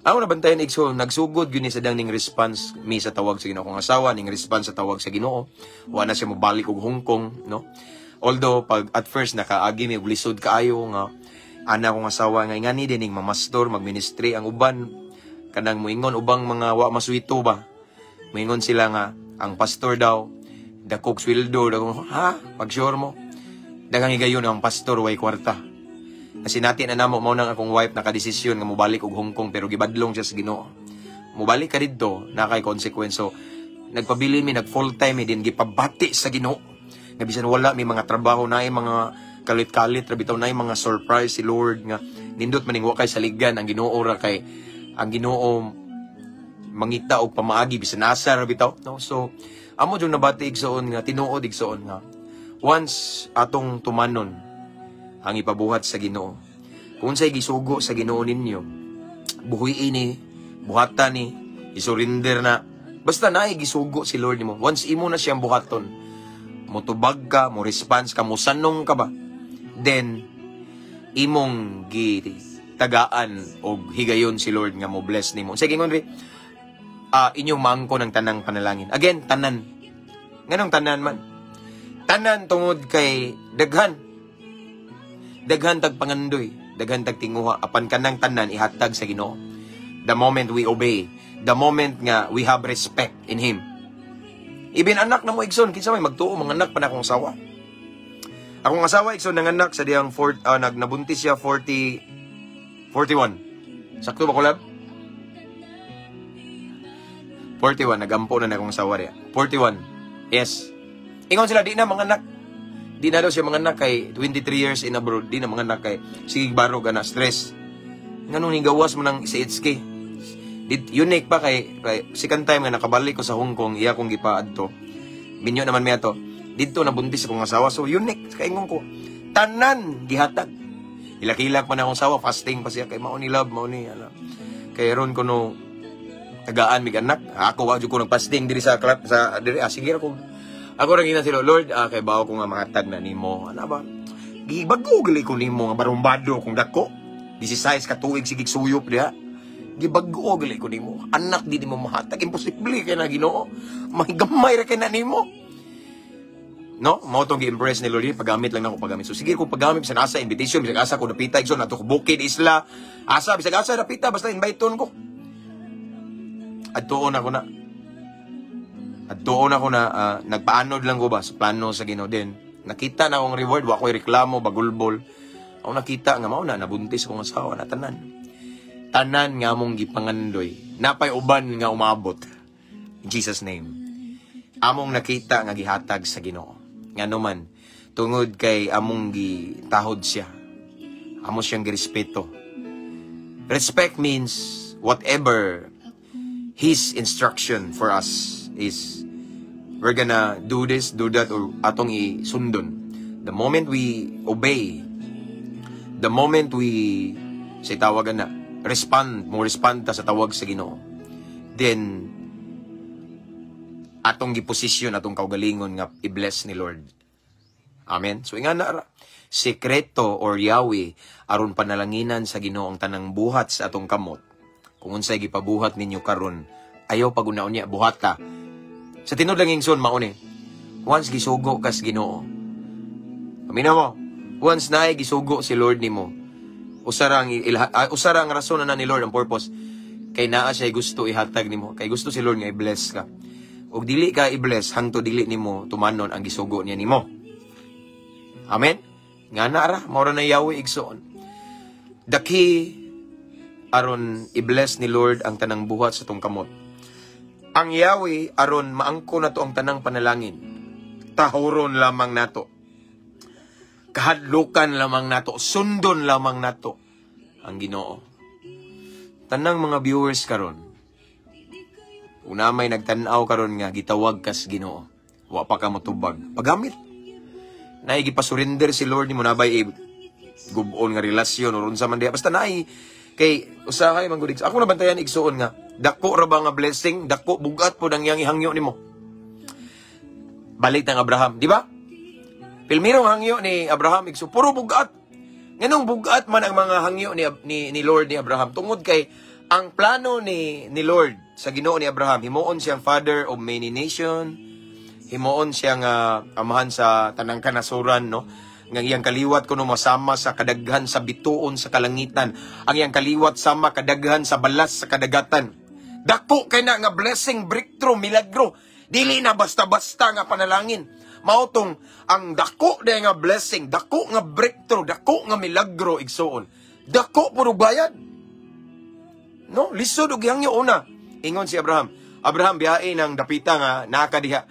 ako nabantayan igso, nagsugod yun sa dang ning response mi sa tawag sa Ginoo kong asawa, ning response sa tawag sa Ginoo. Wa na siya mobalik og Hong Kong, no? Although pag at first nakaagi mi og lisod kaayo nga ana kong asawa nga ingani din ning mamastor, magministry ang uban kanang moingon ubang mga wa masuito ba. Moingon sila nga ang pastor daw dakog sweldo daw, ha? Pag sure mo. Daghang higayon ang pastor way kwarta. Kasi natin na namo mao nang akong wife nakadesisyon nga mobalik og Hong Kong pero gibadlong siya sa Ginoo. Mobalik ka didto na kay konsekwenso. Nagpabilin mi nag full time din gipabati sa Ginoo. Nga bisan wala mi mga trabaho na mga kalit-kalit ra bitaw na mga surprise si Lord nga nindot maning wa kay saligan ang Ginoo ra kay ang Ginoo mangita og pamaagi bisan asa ra bitaw, no? So amo jud nabati igsoon nga tinuod igsoon nga once atong tumanon ang ipabuhat sa Ginoo. Kung sa'y gisugo sa Ginoo ninyo, buhuy ini, buhatan ni, isurinder na. Basta na gisugo si Lord mo. Once imo na siyang buhaton, motubag ka, mo response ka, mo sanong ka ba? Then, imong tagaan o higayon si Lord nga mo bless ni mo. Sige, ngunri, inyong maangko ng tanang panalangin. Again, tanan. Nganong tanan man? Tanan tungod kay daghan tag pangandoy, daghan tag tinguha, apan kanang tanan ihatag sa Ginoo. The moment we obey, the moment nga we have respect in Him. Even anak na mo igsoon, kinsa may magtuo mga anak pa na akong asawa. Akong asawa igsoon nanganak sa diyang nabuntis siya 41. Sakto ba ko lab? 41 nagampo na akong asawa diya. 41. Yes. Ingon sila di na mga anak. Di na daw siya mga anak kay 23 years in abroad. Di na mga anak kay sige barog na stress. Nganong nigawas mo ng SHK. Unique pa kay second time nga nakabalik ko sa Hong Kong, iya kong gipaadto. Minyo naman miya to. Dito nabuntis akong asawa. So unique. Kaya ingon ko, tanan gihatag. Hilak-hilak pa na akong asawa. Fasting pa siya. Kay mauni love, mauni. Kay ron ko no tagaan mig anak. Ako wag ko nagpasting diri sa diri. Sige ako. Ako rin sila, Lord, kay bawo ko nga mahatag na nimo. Ano ba? Gibago gali ko nimo nga barumbado kung dako. 16 ka tuig sigig suyop diha. Gibago gali ko nimo. Anak di nimo mahatag, imposible kay na Ginoo. Mahigamay ra kay na nimo. No, mao tong gi-impress ni Lord, paggamit lang nako paggamit. So sige ko paggamit sa asa invitation, bisag asa ko napita igsoon nato ko Bukid Isla. Asa bisag asa napita basta inviteon ko. Adtuon ako na. At doon ako na nagpaanod lang ko ba sa plano sa Ginoo din. Nakita na akong reward, wa ko'y reklamo, bagulbol. Ako nakita nga mao na nabuntis akong asawa na tanan. Tanan nga mong gipangandoy. Napay uban nga umabot. In Jesus name. Among nakita nga gihatag sa Ginoo. Nga naman, tungod kay among gitahod siya. Amo siyang girespeto. Respect means whatever His instruction for us is we're gonna do this, do that, or atong isundon. The moment we obey, the moment we say tawagan na, respond ta sa tawag sa Ginoo, then atong giposisyon, atong kaugalingon nga i-bless ni Lord. Amen. So nga na sekreto or Yahweh aron panalanginan sa Ginoo ang tanang buhat sa atong kamot. Kung unsay gipabuhat ninyo karon, ayaw pag-unaon niya buhata. Sa tinud lang ingson mauni. Once gisugo kas Ginoo. Aminaw mo. Once naay gisugo si Lord nimo. Usara ang rason na ni Lord ang purpose. Kay naa siya gusto ihatag nimo. Kay gusto si Lord nga i-bless ka. Og dili ka i-bless hangtod dili nimo tumanon ang gisugo niya nimo. Amen. Nga na ra mao ra na Yahweh igsoon. Daki aron i-bless ni Lord ang tanang buhat sa tong kamot. Ang Yahweh aron maangko nato ang tanang panalangin. Tahuron lamang nato. Kahadlukan lamang nato, sundon lamang nato ang Ginoo. Tanang mga viewers karon, una may nagtan-aw karon nga gitawag kas Ginoo, wa pa ka motubag. Pagamit. Naay gipasurinder si Lord nimo nabay gubon nga relasyon or unsa man diha basta naay kay usahay man gud. Ako nabantayan igsuon nga dako ra ba nga blessing, dako bugat po nang yang ihangyo nimo. Balik ng Abraham, di ba? Pilmirong hangyo ni Abraham, igso, puro bugat. Nganong bugat man ang mga hangyo ni Lord ni Abraham. Tungod kay, ang plano ni Lord sa Ginoo ni Abraham, himuon siyang father of many nation, himuon siyang amahan sa tanang kanasuran, no? Nga iyang kaliwat kuno masama sa kadaghan sa bituon sa kalangitan. Ang iyang kaliwat sama kadaghan sa balas sa kadagatan. Dako kay na nga blessing, breakthrough, milagro. Dili na basta-basta nga panalangin. Mautong ang dako day nga blessing, dako nga breakthrough, dako nga milagro igsoon. Dako puro bayad. No, lisod og hangyo una. Ingon si Abraham. Abraham biyahe ng dapita nga nakadiha.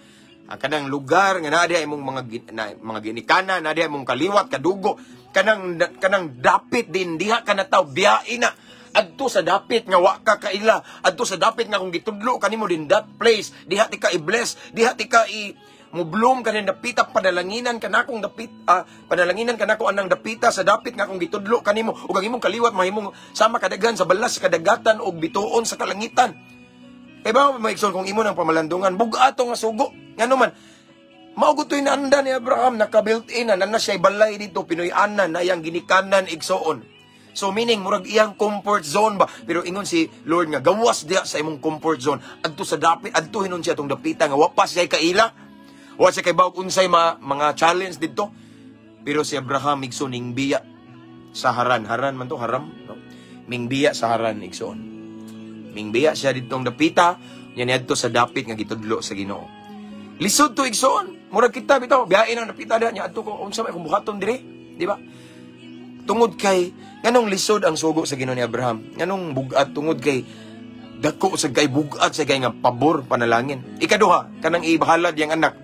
Ang kanang lugar nga naa diha imong mga ginikanan, naa diha imong kaliwat kadugo, kanang dapit din diha ka na taw biyahe na. Adto sa dapit nga wa ka kaila, adto sa dapit nga kung gitudlo kanimo din that place, diha ti ka i-bless, diha ti ka mo bloom kanin dapita panalanginan kanakong dapit panalanginan kanako anang dapita sa dapit nga kung gitudlo kanimo ug ang imong kaliwat mahimong sama kadaghan sa balas sa kadagatan ug bituon sa kalangitan. Kay ba maigsoon kung imo nang pamalandungan bugato nga sugo ngano man maugot toy naanda ni Abraham naka-built-in na siya balay dito Pinoy-anan na iyang ginikanan igsoon. So meaning murag iyang comfort zone ba pero ingon si Lord nga gawas diha sa imong comfort zone adto sa dapit adto hinon siya tong dapita nga wa pa siya kaila. Wa siya kay bawag unsay mga challenge dito. Pero si Abraham igsoon ning biya sa haran man to haram no? Ming biya sa haran igsoon. Ming biya siya ditong dapita nya niadto sa dapit nga gitudlo sa Ginoo. Lisod to igsoon. Murag kita bitaw biyain ang dapita diha nya adto ko unsa may kung buhaton dire, di ba? Tungod kay nganong lisod ang sugo sa Ginoo ni Abraham. Nganong bugat tungod kay dako sa kay bugat sa kay nga pabor panalangin. Ikaduha kanang ibahalad yang anak.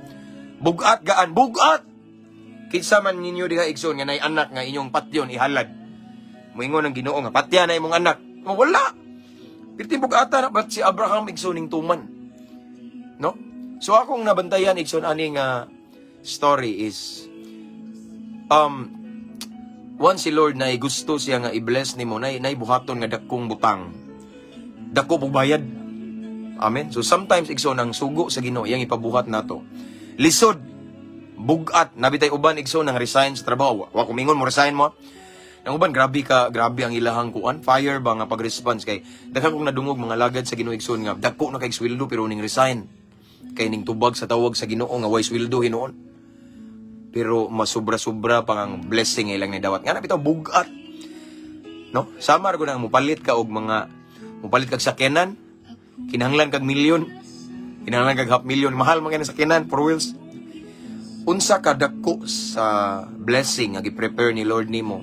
Bugat gaan, bugat! Kinsa man ninyo diha igsoon nga nay anak nga inyong patyon ihalad. Moingon ang Ginoo nga patya na imong anak. Wala. Pirti bugata na ba't si Abraham igsoon ning tuman. No? So akong nabantayan igsoon aning story is once si Lord na gusto siya nga i-bless nimo nay buhaton nga dakong butang. Dako bubayad. Amen. So sometimes igsoon ang sugo sa Ginoo iyang ipabuhat nato. Lisod, bugat, nabitay uban igsoon nang resign sa trabaho. Wa kumingon mo resign mo. Nang uban grabe ang ilahang kuan, fire ba nga pag-response kay daghang kong nadungog mga lagad sa Ginoo igsoon nga dako na kay sweldo pero ning resign. Kay ning tubag sa tawag sa Ginoo nga way sweldo hinuon. Pero masubra-subra pang ang blessing ilang ni dawat. Nga bitaw bugat. No? Sama ra gud nang mupalit ka og mupalit kag sakyanan, kinahanglan kag milyon. Kinahanglan kag 500,000 mahal man sa sakyanan for wheels. Unsa ka dako sa blessing nga gi-prepare ni Lord nimo.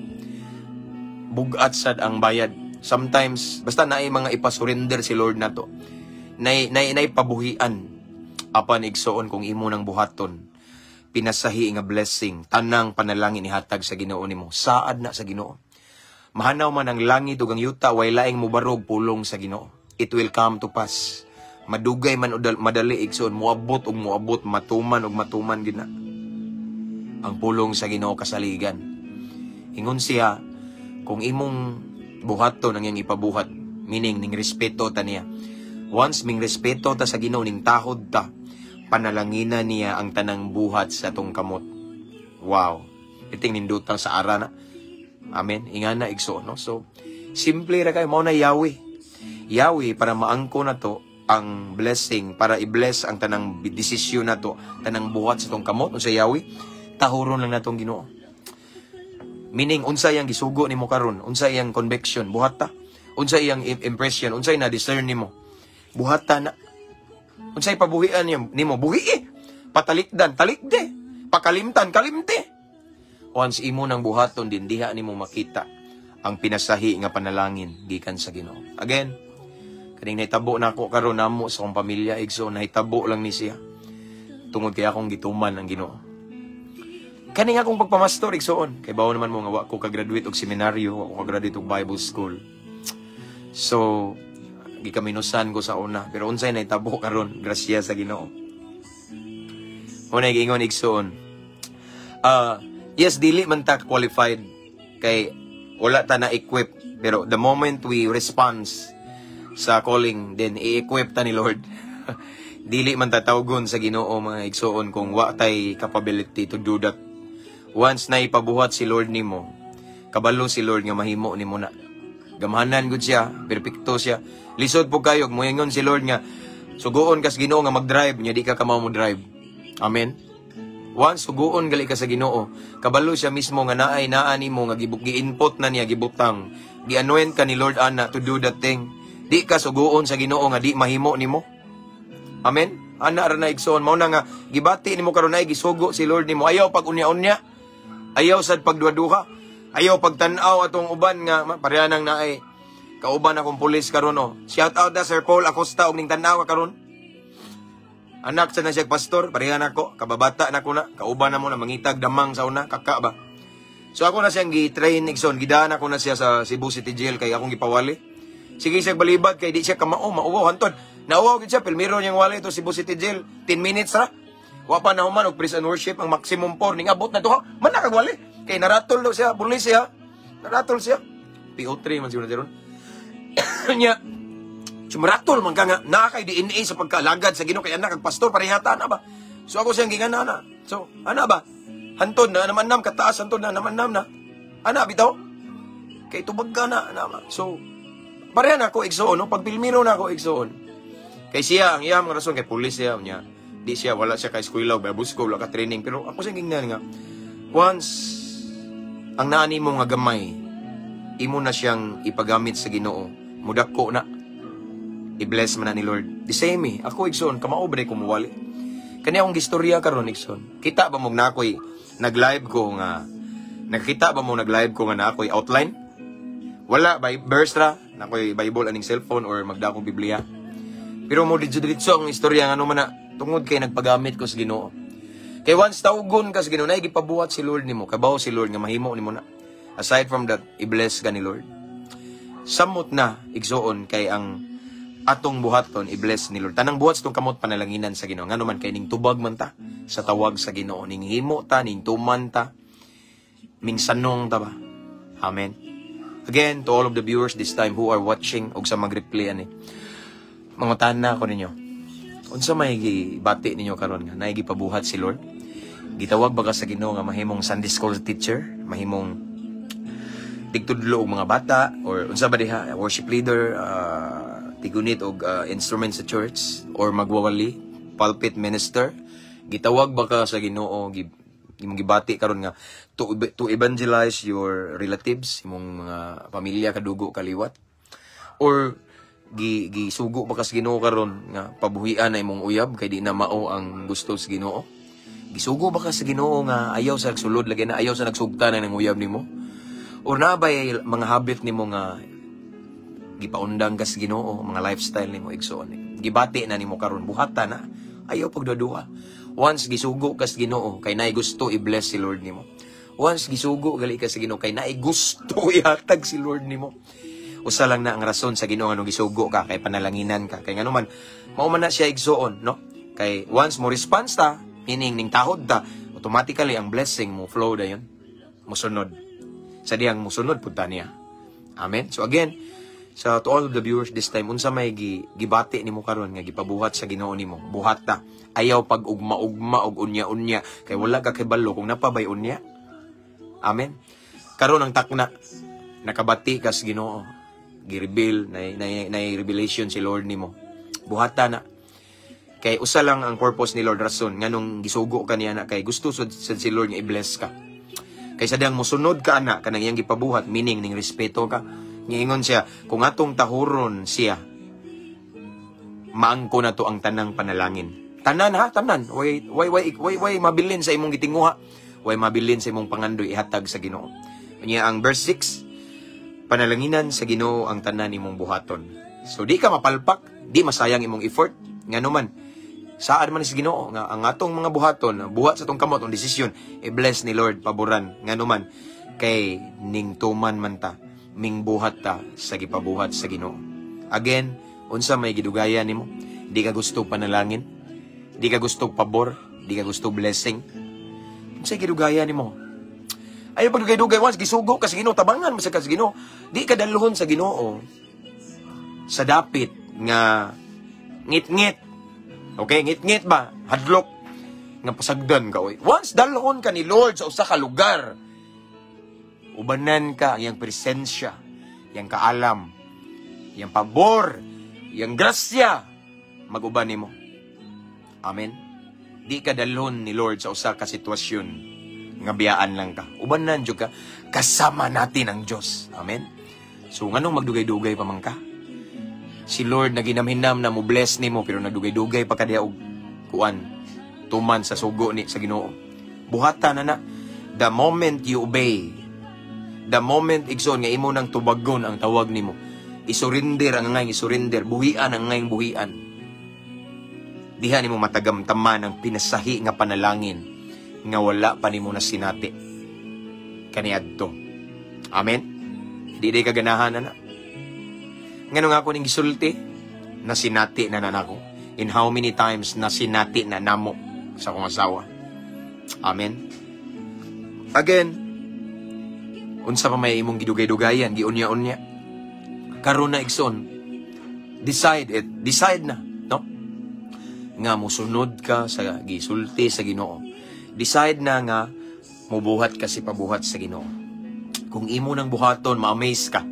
Bugat sad ang bayad. Sometimes basta naay mga ipasurrender si Lord nato. Nay pabuhian apan igsoon kung imo nang buhaton. Pinasahi nga blessing, tanang panalangin ihatag sa Ginoo nimo. Saad na sa Ginoo. Mahanaw man ang langit ug ang yuta way laing mubarog pulong sa Ginoo. It will come to pass. Madugay man o madali igsoon moabot ug moabot matuman gina ang pulong sa Ginoo kasaligan. Ingon siya kung imong buhaton ang iyang ipabuhat meaning ning respeto ta niya. Once ming respeto ta sa Ginoo ning tahod ta panalangina niya ang tanang buhat sa tong kamot. Wow. Iting nindutang sa ara na. Amen. Ingana igsoon no. So simple ra kay mao na Yahweh para maangko na to ang blessing para i-bless ang tanang desisyon nato tanang buhat sa tong kamot unsa Yahweh tahuron lang natong Ginoo meaning unsa yang gisugo nimo karon unsa yang conviction buhat ta Unsay iyang impression, unsay na discern nimo. Buhata na. Unsay pabuhian nimo, buhi patalikdan, talikde. Pakalimtan, kalimte. Once imo nang buhaton din diha nimo makita ang pinasahi nga panalangin gikan sa Ginoo. Again, kaning nahitabo nako karon namo sa akong pamilya, igsoon nahitabo lang ni siya. Tungod kay akong gituman ang Ginoo. Kaning akong pagpamastor igsoon, kay bawo naman mo nga wa ko ka-graduate og seminaryo, wa ko ka-graduate og Bible school. So, gikaminusan ko sa una, pero unsay nahitabo karon, grasya sa Ginoo. Una giingon igsoon. Yes, dili man ta qualified kay wala ta na equip, pero the moment we response sa calling, then i-equip ta ni Lord. Dili man ta tawgon sa Ginoo mga igsoon kung wa tay capability to do that. Once na ipabuhat si Lord nimo, kabalo si Lord nga mahimo nimo na. Gamhanan gud siya, perpekto siya. Lisod po kayo, moingon si Lord nga, sugoon kas Ginoo nga mag-drive, nya di ka kamaw mo drive. Amen. Once sugoon gali ka sa Ginoo, kabalo siya mismo nga naay naani mo nga gi-input na niya, gibutang, gi-anoint ka ni Lord ana to do that thing. Di ka sugoon sa Ginoo nga di mahimo nimo. Amen. Ana ra na igsoon, mao na nga gibati nimo karon ay gisugo si Lord nimo. Ayaw pag unya-unya. Ayaw sad pagduha-duha. Ayaw pagtan-aw atong uban nga parehanang naay kauban akong pulis karon oh. Shout out na Sir Paul Acosta og ning tan-aw karon. Anak sa na siya pastor, parehan ako, kababata na ko na, kauban na mo na mangitag damang sa una, kaka ba. So ako na siyang gi-train igsoon, gidaan ako na siya sa Cebu City Jail kay akong gipawali. Sige siya balibad kay di siya kamao, mauwaw hantod. Nauwaw gid siya pilmiro niyang wali to Cebu City Jail, 10 minutes ra. Wa pa na human og praise and worship ang maximum 4 ning abot na to ha. Man nakagwali. Kay naratol daw siya, pulis siya. Naratol siya. PO3 man siguro na ron. Nya sumaratol man ka nga nakakay DNA sa pagkaalagad sa Ginoo kay anak kag pastor parehata na ba. So ako siyang gingana na. So ana ba? Hantod na naman nam kataas hantod na naman nam na. Ana bitaw. Kay tubag ka na ba. So pareha na ako igsoon no pagpilmiro na ako igsoon. Kay siya ang iyang rason kay pulis siya niya. Di siya wala siya kay eskwela Bible school wala ka training pero ako siyang gingana nga once ang naani mo nga gamay imo na siyang ipagamit sa Ginoo mudako na i-bless man na ni Lord. The same ako igsoon, kamaobre ko muwali. Kani akong gistorya karon igsoon. Kita ba mo na ako'y nag-live ko nga, nakita ba mo nag-live ko nga na ako'y outline? Wala, by verse ra, na ako'y Bible aning cellphone or magda akong Biblia. Pero mo diretso ang istorya nga ano man na, tungod kay nagpagamit ko sa Ginoo. Kay once tawgon ka sa Ginoo, na igipabuhat si Lord nimo, kabaw si Lord nga mahimo nimo na. Aside from that, i-bless ka ni Lord. Samot na, igsoon, kay ang atong buhaton i-bless ni Lord. Tanang buhat itong kamot panalanginan sa Ginoo. Ngano man kay ning tubag man ta sa tawag sa Ginoo, ning himo ta, ning tuman ta, ning sanong ta ba. Amen. Again, to all of the viewers this time who are watching og sa mag-replay ani. Mangutan na ako ninyo. Unsa may gibati ninyo karon nga naay gipabuhat si Lord? Gitawag ba ka sa Ginoo nga mahimong Sunday school teacher, mahimong tigtudlo og mga bata or unsa ba diha worship leader, tigunit og instrument sa church or magwawali pulpit minister? Gitawag ba ka sa Ginoo imong gibati karon nga to evangelize your relatives, imong mga pamilya kadugo kaliwat? Or gisugo ba ka sa Ginoo karon nga pabuhian na imong uyab kay di na mao ang gusto sa Ginoo? Gisugo ba ka sa Ginoo nga ayaw sa nagsulod lagi na ayaw sa nagsugta na ng uyab nimo? Or nabay mga habit nimo nga gipaundang ka sa Ginoo, mga lifestyle nimo igsoon. Gibati na nimo karon buhata na ayaw pagduduha. Once gisugo ka sa Ginoo kay naay gusto i-bless si Lord nimo. Once gisugo gali ka sa Ginoo kay naay gusto ihatag si Lord nimo. Usa lang na ang rason sa Ginoo nga gisugo ka kay panalanginan ka. Kay ngano man mao man na siya igsoon, no? Kay once mo response ta, meaning ning tahod ta, automatically ang blessing mo flow dayon. Mosunod. Sa diyang mosunod pud ta niya. Amen. So again, so to all of the viewers this time, unsa may gibati nimo karon nga gipabuhat sa Ginoo nimo? Buhat ta. Ayaw pag ugma-ugma og unya-unya kay wala ka kibalo kung napabay unya. Amen. Karon ang takna nakabati ka sa Ginoo. Gi-reveal na revelation si Lord nimo. Buhata na. Kay usa lang ang purpose ni Lord rason nganong gisugo ka niya na kay gusto sad si Lord nga i-bless ka. Kay sa diyang mosunod ka ana kanang iyang gipabuhat, meaning ning respeto ka, Niingon siya, kung atong tahuron siya, maangko na to ang tanang panalangin. Tanan ha, tanan. Way mabilin sa imong gitinguha. Way mabilin sa imong pangandoy ihatag sa Ginoo. Unya ang verse 6, panalanginan sa Ginoo ang tanan imong buhaton. So di ka mapalpak, di masayang imong effort. Ngano man, saan man sa Ginoo nga ang atong mga buhaton, buhat sa atong kamot ang desisyon, i-bless ni Lord paboran. Ngano man, kay ning tuman man ta, ming buhat ta sa gipabuhat sa Ginoo. Again, unsa may gidugayan nimo? Di ka gusto panalangin? Di ka gusto pabor? Di ka gusto blessing? Unsa gidugayan nimo? Ayo pag dugay-dugay once gisugo ka sa Ginoo, tabangan mo sa Ginoo. Di ka daluhon sa Ginoo sa dapit nga ngit-ngit. Okay, ngit-ngit ba? Hadlok nga pasagdan ka oy. Once daluhon ka ni Lord sa usa ka lugar, ubanan ka ang iyang presensya, iyang kaalam, iyang pabor, iyang grasya, mag-uban nimo. Amen. Di ka dalhon ni Lord sa usa ka sitwasyon nga biyaan lang ka. Ubanan jud ka, kasama natin ang Dios. Amen. So nganong magdugay-dugay pa man ka? Si Lord naginamhinam na mo bless nimo pero nagdugay-dugay pa ka diha og kuan tuman sa sugo ni sa Ginoo. Buhatan na. The moment you obey, the moment igsoon nga imo nang tubagon ang tawag nimo, isurinder ang ngayong isurinder, buhian ang ngayong buhian. Diha nimo matagamtaman ang pinasahi nga panalangin nga wala pa nimo na sinati kaniadto. Amen. Di ka ganahan na. Ngano nga ako ning gisulti na sinati na nanako. In how many times na sinati na namo sa akong asawa. Amen. Again, unsa pa may imong gidugay-dugayan, giunya-unya. Karon na igsoon, decide na, no? Nga musunod ka sa gisulti sa Ginoo. Decide na nga mubuhat ka si pabuhat sa Ginoo. Kung imo nang buhaton, ma-amaze ka.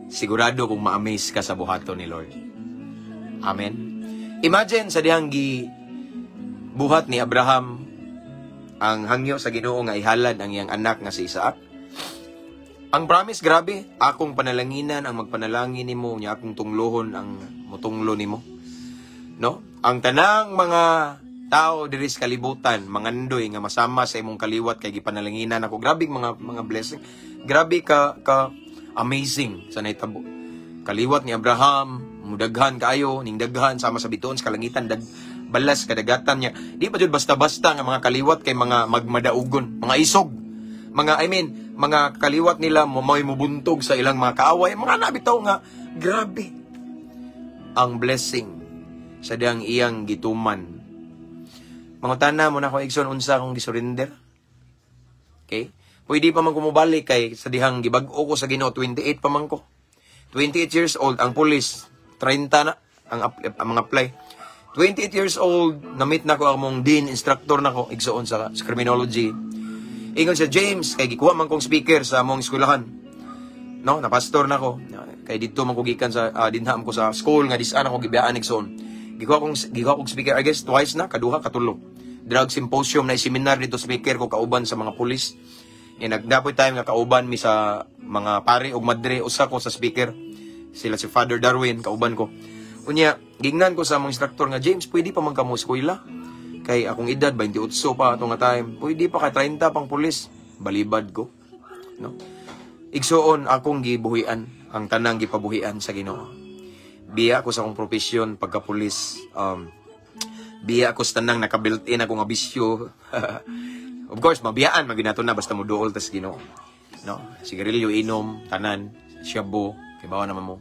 Sigurado kung ma-amaze ka sa buhaton ni Lord. Amen. Imagine sa dihang buhat ni Abraham ang hangyo sa Ginoo nga ihalad ang iyang anak nga si Isaac. Ang promise, grabe, akong panalanginan ang magpanalangin nimo, nya akong tunglohon ang mutunglo nimo. No? Ang tanang mga tao diri sa kalibutan, mangandoy nga masama sa imong kaliwat kay gipanalanginan ako. Grabe mga blessing. Grabe ka amazing sa naitabo. Kaliwat ni Abraham, mudaghan kaayo, ning daghan sama sa bituon sa kalangitan, balas kadagatan niya. Di pa jud basta-basta nga mga kaliwat kay mga magmadaugon, mga isog. Mga kaliwat nila may mubuntog sa ilang mga kaaway. Mga nabitaw nga, grabe. Ang blessing sa diyang iyang gituman. Mga tana mo na ko, Igson, unsa akong gisurrender. Okay? Pwede pa man kumubalik kay sa dihang gibag-o ko sa Ginoo, 28 pa man ko. 28 years old, ang pulis, 30 na, ang mga apply. 28 years old, na-meet na ko ang dean, instructor na ko, Igsoon sa criminology. Ingon siya, James, kay gikuha man kong speaker sa among eskwelahan. No, na pastor na ko. Kay dito man ko gikan sa dinham ko sa school nga disan ako gibiyaan Igsoon. Gikuha kong speaker, I guess twice na, kaduha, katulo. Drug symposium na seminar dito speaker ko kauban sa mga pulis. Nagdapoy time nga kauban mi sa mga pare og madre usa ko sa speaker. Sila si Father Darwin kauban ko. Unya, gingnan ko sa among instructor nga, James, pwede pa man kamo eskwela? Kay akong edad 28 pa atong nga time. Pwede pa ka 30 pang pulis. Balibad ko. No? Igsoon akong gibuhian, ang tanang gipabuhian sa Ginoo. Biya ako sa akong profesyon pagka-pulis. Biya ako sa tanang naka-built-in ako nga bisyo. Of course, mabiyaan, maginato na basta mo duol tas Ginoo. No? Sigarilyo, inom, tanan, syabo, kay bawa naman mo,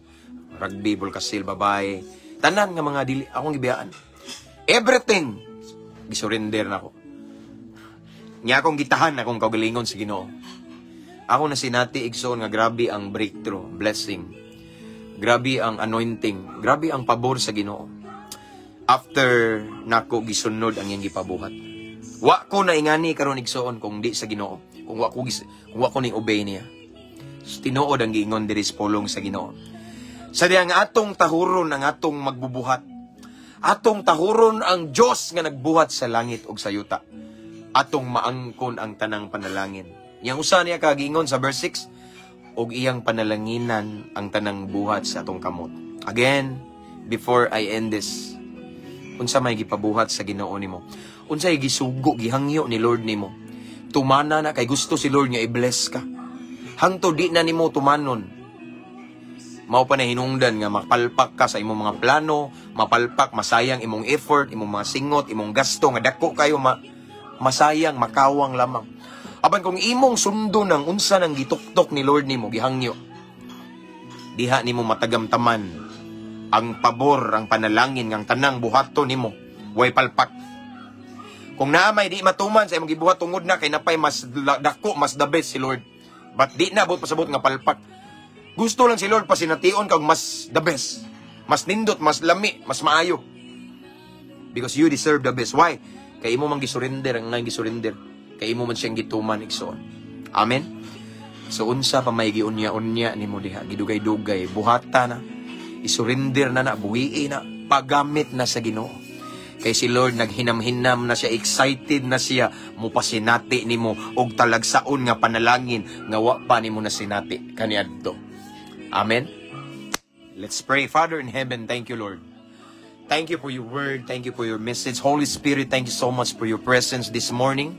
rugby, bulkasil, babae. Tanan nga mga dili, akong gibiyaan. Everything, gisurrender na ako. Nya akong gitahan, akong kaugalingon sa Ginoo. Ako na sinati, Igsoon, nga grabe ang breakthrough, blessing. Grabe ang anointing. Grabe ang pabor sa Ginoo. After nako gisunod ang iyang gipabuhat. Wa ko na ingani karon Igsoon kung di sa Ginoo. Kung wa ko ni obey niya. Tinuod ang giingon diri sa pulong sa Ginoo. Sa diyang atong tahuron ang atong magbubuhat. Atong tahuron ang Dios nga nagbuhat sa langit ug sa yuta. Atong maangkon ang tanang panalangin. Yang usa niya kagingon sa verse 6, og iyang panalanginan ang tanang buhat sa atong kamot. Again, before I end this, unsa may gipabuhat sa Ginoo nimo? Unsay gisugo gihangyo ni Lord nimo? Tumana na kay gusto si Lord nga i-bless ka. Hangtod di na nimo tumanon. Mao pa na hinungdan nga mapalpak ka sa imong mga plano, mapalpak, masayang imong effort, imong mga singot, imong gasto nga dako kayo masayang, makawang lamang. Aban kung imong sundo ng unsa nang gituktok ni Lord nimo gihangyo, diha nimo matagamtaman ang pabor, ang panalangin ng tanang buhaton nimo, way palpak. Kung naamay di matuman sa imong gibuhat tungod na kay napay mas dako, mas the best si Lord. But di na abot pasabot nga palpak. Gusto lang si Lord pasination kag mas the best. Mas nindot, mas lami, mas maayo. Because you deserve the best. Why? Kay imo man gisurrender ang nang gisurrender. Kay imo man siyang gituman igsoon. Amen. So unsa pa may giunya-unya nimo diha, gidugay-dugay, buhata na, isurrender na, buhii na, pagamit na sa Ginoo. Kay si Lord naghinam-hinam na siya, excited na siya, mupasinati nimo og talagsaon nga panalangin nga wa pa nimo na sinati kaniadto. Amen. Let's pray. Father in heaven, thank you, Lord. Thank you for your word. Thank you for your message. Holy Spirit, thank you so much for your presence this morning.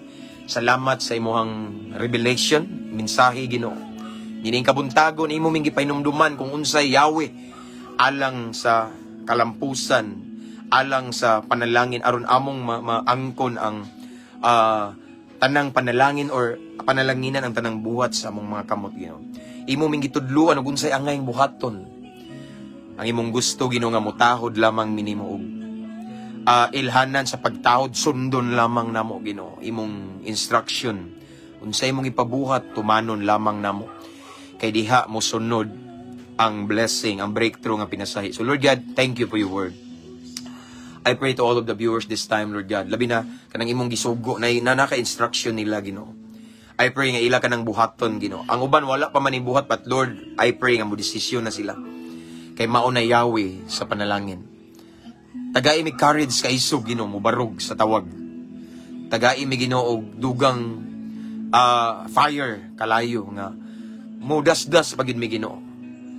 Salamat sa imong revelation, mensahe Ginoo. Dining kabuntagon imo ming gipainumduman kung unsay Yahweh alang sa kalampusan, alang sa panalangin aron among maangkon ang tanang panalangin or panalanginan ang tanang buhat sa among mga kamot Ginoo. Imo ming gitudluan og unsay angay buhaton. Ang imong gusto Ginoo nga mutahod lamang minimo og ilhanan sa pagtahod, sundon lamang namo Ginoo imong instruction. Unsay imong ipabuhat, tumanon lamang namo. Kay diha mo sunod ang blessing, ang breakthrough nga pinasahi. So Lord God, thank you for your word. I pray to all of the viewers this time, Lord God. Labi na kanang imong gisugo na naka-instruction nila Ginoo. I pray nga ila kanang buhaton Ginoo. Ang uban wala pa man ni buhat, but Lord, I pray nga mo desisyon na sila. Kay mao na Yahweh sa panalangin. Tagai mi courage kay isog Ginoo mo barog sa tawag. Tagai mi Ginoo og dugang fire kalayo nga mo dasdas pagid mi Ginoo.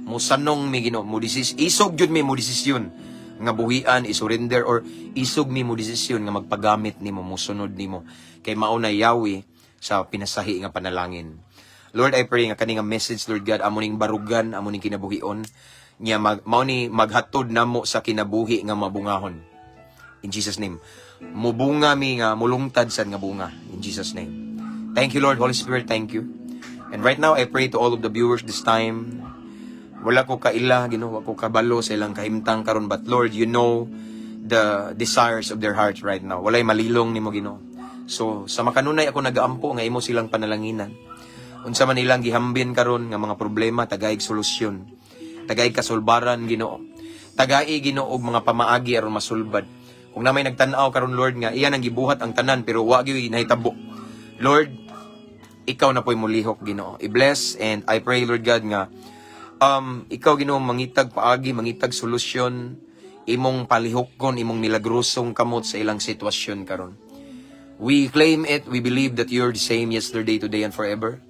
Mo sanong mi Ginoo, mo isog jud mi mo desisyon nga buhian, isurrender or isog mi mo desisyon nga magpagamit nimo, mo sunod nimo. Kay mao na Yahweh sa pinasahi nga panalangin. Lord, I pray nga kaning message Lord God amo ning barugan, amo ning kinabuhion. Niya mao ni maghatod namo sa kinabuhi nga mabungahon. In Jesus name. Mubunga mi nga mulungtad sad nga bunga. In Jesus name. Thank you Lord, Holy Spirit, thank you. And right now I pray to all of the viewers this time. Wala ko kaila, Ginoo, ko kabalo sa ilang kahimtang karon, but Lord, you know the desires of their hearts right now. Walay malilong nimo Ginoo. So sa makanunay ako nagaampo nga imo silang panalanginan. Unsa man ilang gihambin karon nga mga problema, tagaig solusyon. Tagay kasulbaran Ginoo. Tagay Ginoo og mga pamaagi aron masulbad. Kung na may nagtan-aw karon Lord nga iyan ang gibuhat ang tanan pero wa gyud nahitabo. Lord, ikaw na po'y mulihok Ginoo. I-bless and I pray Lord God nga ikaw Ginoo mangitag paagi, mangitag solusyon, imong palihokon, imong milagrosong kamot sa ilang sitwasyon karon. We claim it, we believe that you're the same yesterday, today and forever.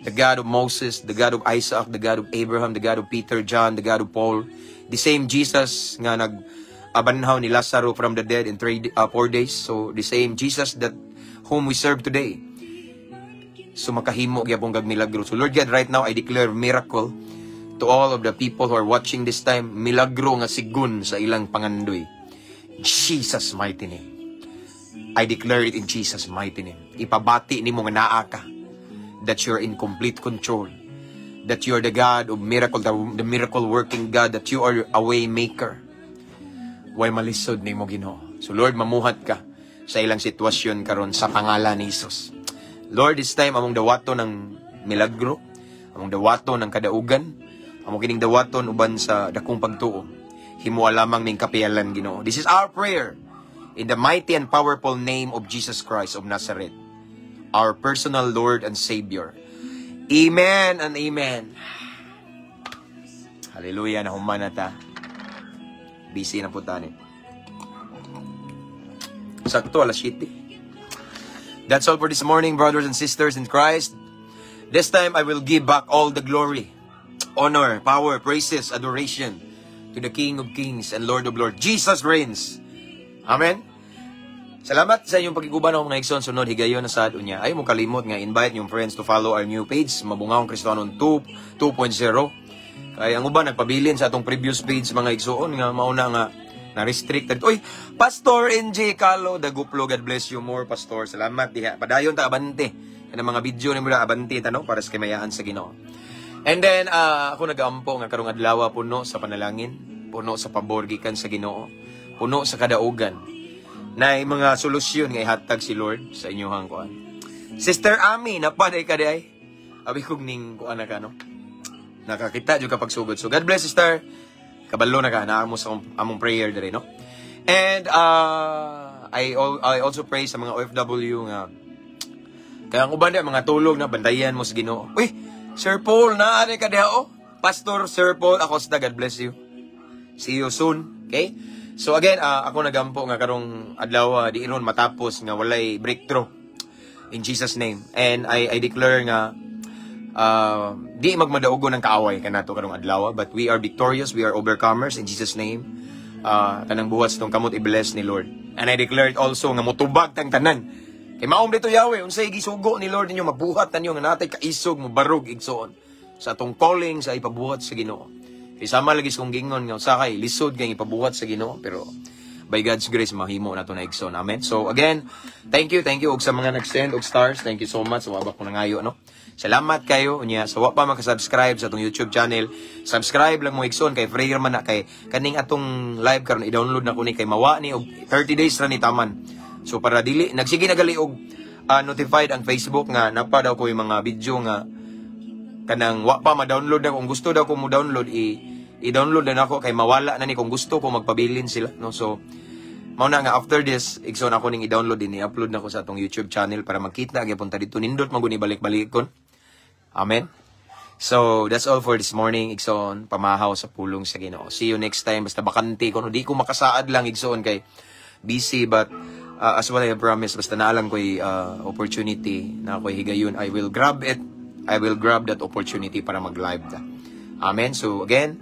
The God of Moses, the God of Isaac, the God of Abraham, the God of Peter, John, the God of Paul. The same Jesus nga nag-abanhaw ni Lazarus from the dead in 4 days. So the same Jesus that whom we serve today. So makahimo gyapon kag milagro. So Lord God, right now I declare miracle to all of the people who are watching this time. Milagro nga sigun sa ilang pangandoy. In Jesus' mighty name. I declare it in Jesus' mighty name. Ipabati nimo nga naa ka. That you're in complete control. That you're the God of miracle, the miracle working God, that you are a way maker. Way malisod nimo Ginoo. So Lord, mamuhat ka sa ilang sitwasyon karon sa pangalan ni Jesus. Lord, this time among dawato ng milagro, among dawato ng kadaugan, among kining dawaton uban sa dakong pagtuo. Himo lamang ning kapiyalan Ginoo. This is our prayer in the mighty and powerful name of Jesus Christ of Nazareth, our personal Lord and Savior. Amen and amen. Hallelujah, nahuman na ta. Busy na po tani. Sakto, alas 7. That's all for this morning, brothers and sisters in Christ. This time I will give back all the glory, honor, power, praises, adoration to the King of Kings and Lord of Lords. Jesus reigns. Amen. Salamat sa inyong pagiguban ng mga igsoon. Sunod, higayon na sad unya. Ay mo kalimot nga invite yung friends to follow our new page, Mabungahong Kristohanon 2.0. Kaya ang uban nagpabilin sa atong previous page mga igsoon nga mauna nga na-restricted. Uy, Pastor NJ Calo, Daguplo, God bless you more, Pastor. Salamat diha. Padayon ta abante. Yan ang mga video ni mula abante tanong para sa kamayaan sa Ginoo. And then ako nag-aampo nga karong adlaw puno sa panalangin, puno sa pabor gikan sa Ginoo, puno sa kadaugan. Na mga solusyon nga ihatag si Lord sa inyong kuan. Sister Ami, napaday ka di ay? Abi kog ning kuan na ka no. Nakakita jud kapag sugod. So God bless sister. Kabalo na ka na amo sa among prayer diri no. And I also pray sa mga OFW nga kaya ang uban mga tulog na bantayan mo sa Ginoo. Uy, Sir Paul, naari ka diha oh. Pastor Sir Paul Acosta, God bless you. See you soon, okay? So again, ako nagampo nga karong adlaw di iron matapos nga walay breakthrough in Jesus name. And I declare nga di magmadaugon ng kaaway kanato karong adlaw, but we are victorious, we are overcomers in Jesus name. Tanang buhat tong kamot i-bless ni Lord. And I declare it also nga motubag tang tanan. Kay maom dito Yahweh, unsay gisugo ni Lord ninyo mabuhat tanyo nga natay kaisog mo barog igsoon sa atong calling sa ipabuhat sa Ginoo. Isama lagi kong gingon nga usakay lisod kay ipabuhat sa Ginoo, pero by God's grace mahimo nato na igsoon. Amen. So again, thank you og sa mga nag-send og stars. Thank you so much. Wabak ko na ngayo no. Salamat kayo unya sa wa pa maka-subscribe sa atong YouTube channel. Subscribe lang mo igsoon kay free man na kay kaning atong live karon i-download na ko ni kay mawa ni og 30 days ra ni taman. So para dili nagsige na gali og notified ang Facebook nga napa daw ko yung mga video nga kanang wa pa ma-download na kung gusto daw ko mo download i-download na ako kay mawala na ni kung gusto ko magpabilin sila no. So mao na nga after this igsoon ako ning i-download din i-upload na ko sa atong YouTube channel para makita gyapon ta dito nindot maguni balik-balikon. Amen. So that's all for this morning igsoon, pamahaw sa pulong sa Ginoo. See you next time. Basta bakante ko no di ko makasaad lang igsoon kay busy, but as what I have promised, basta naalang ko'y opportunity na ako'y higayon, I will grab it. I will grab that opportunity para mag-live ta. Amen. So again,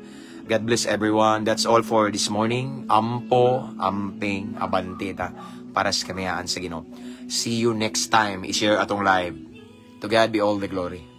God bless everyone. That's all for this morning. Ampo, amping, abante ta para sa kamayaan sa Ginoo. See you next time. I-share atong live. To God be all the glory.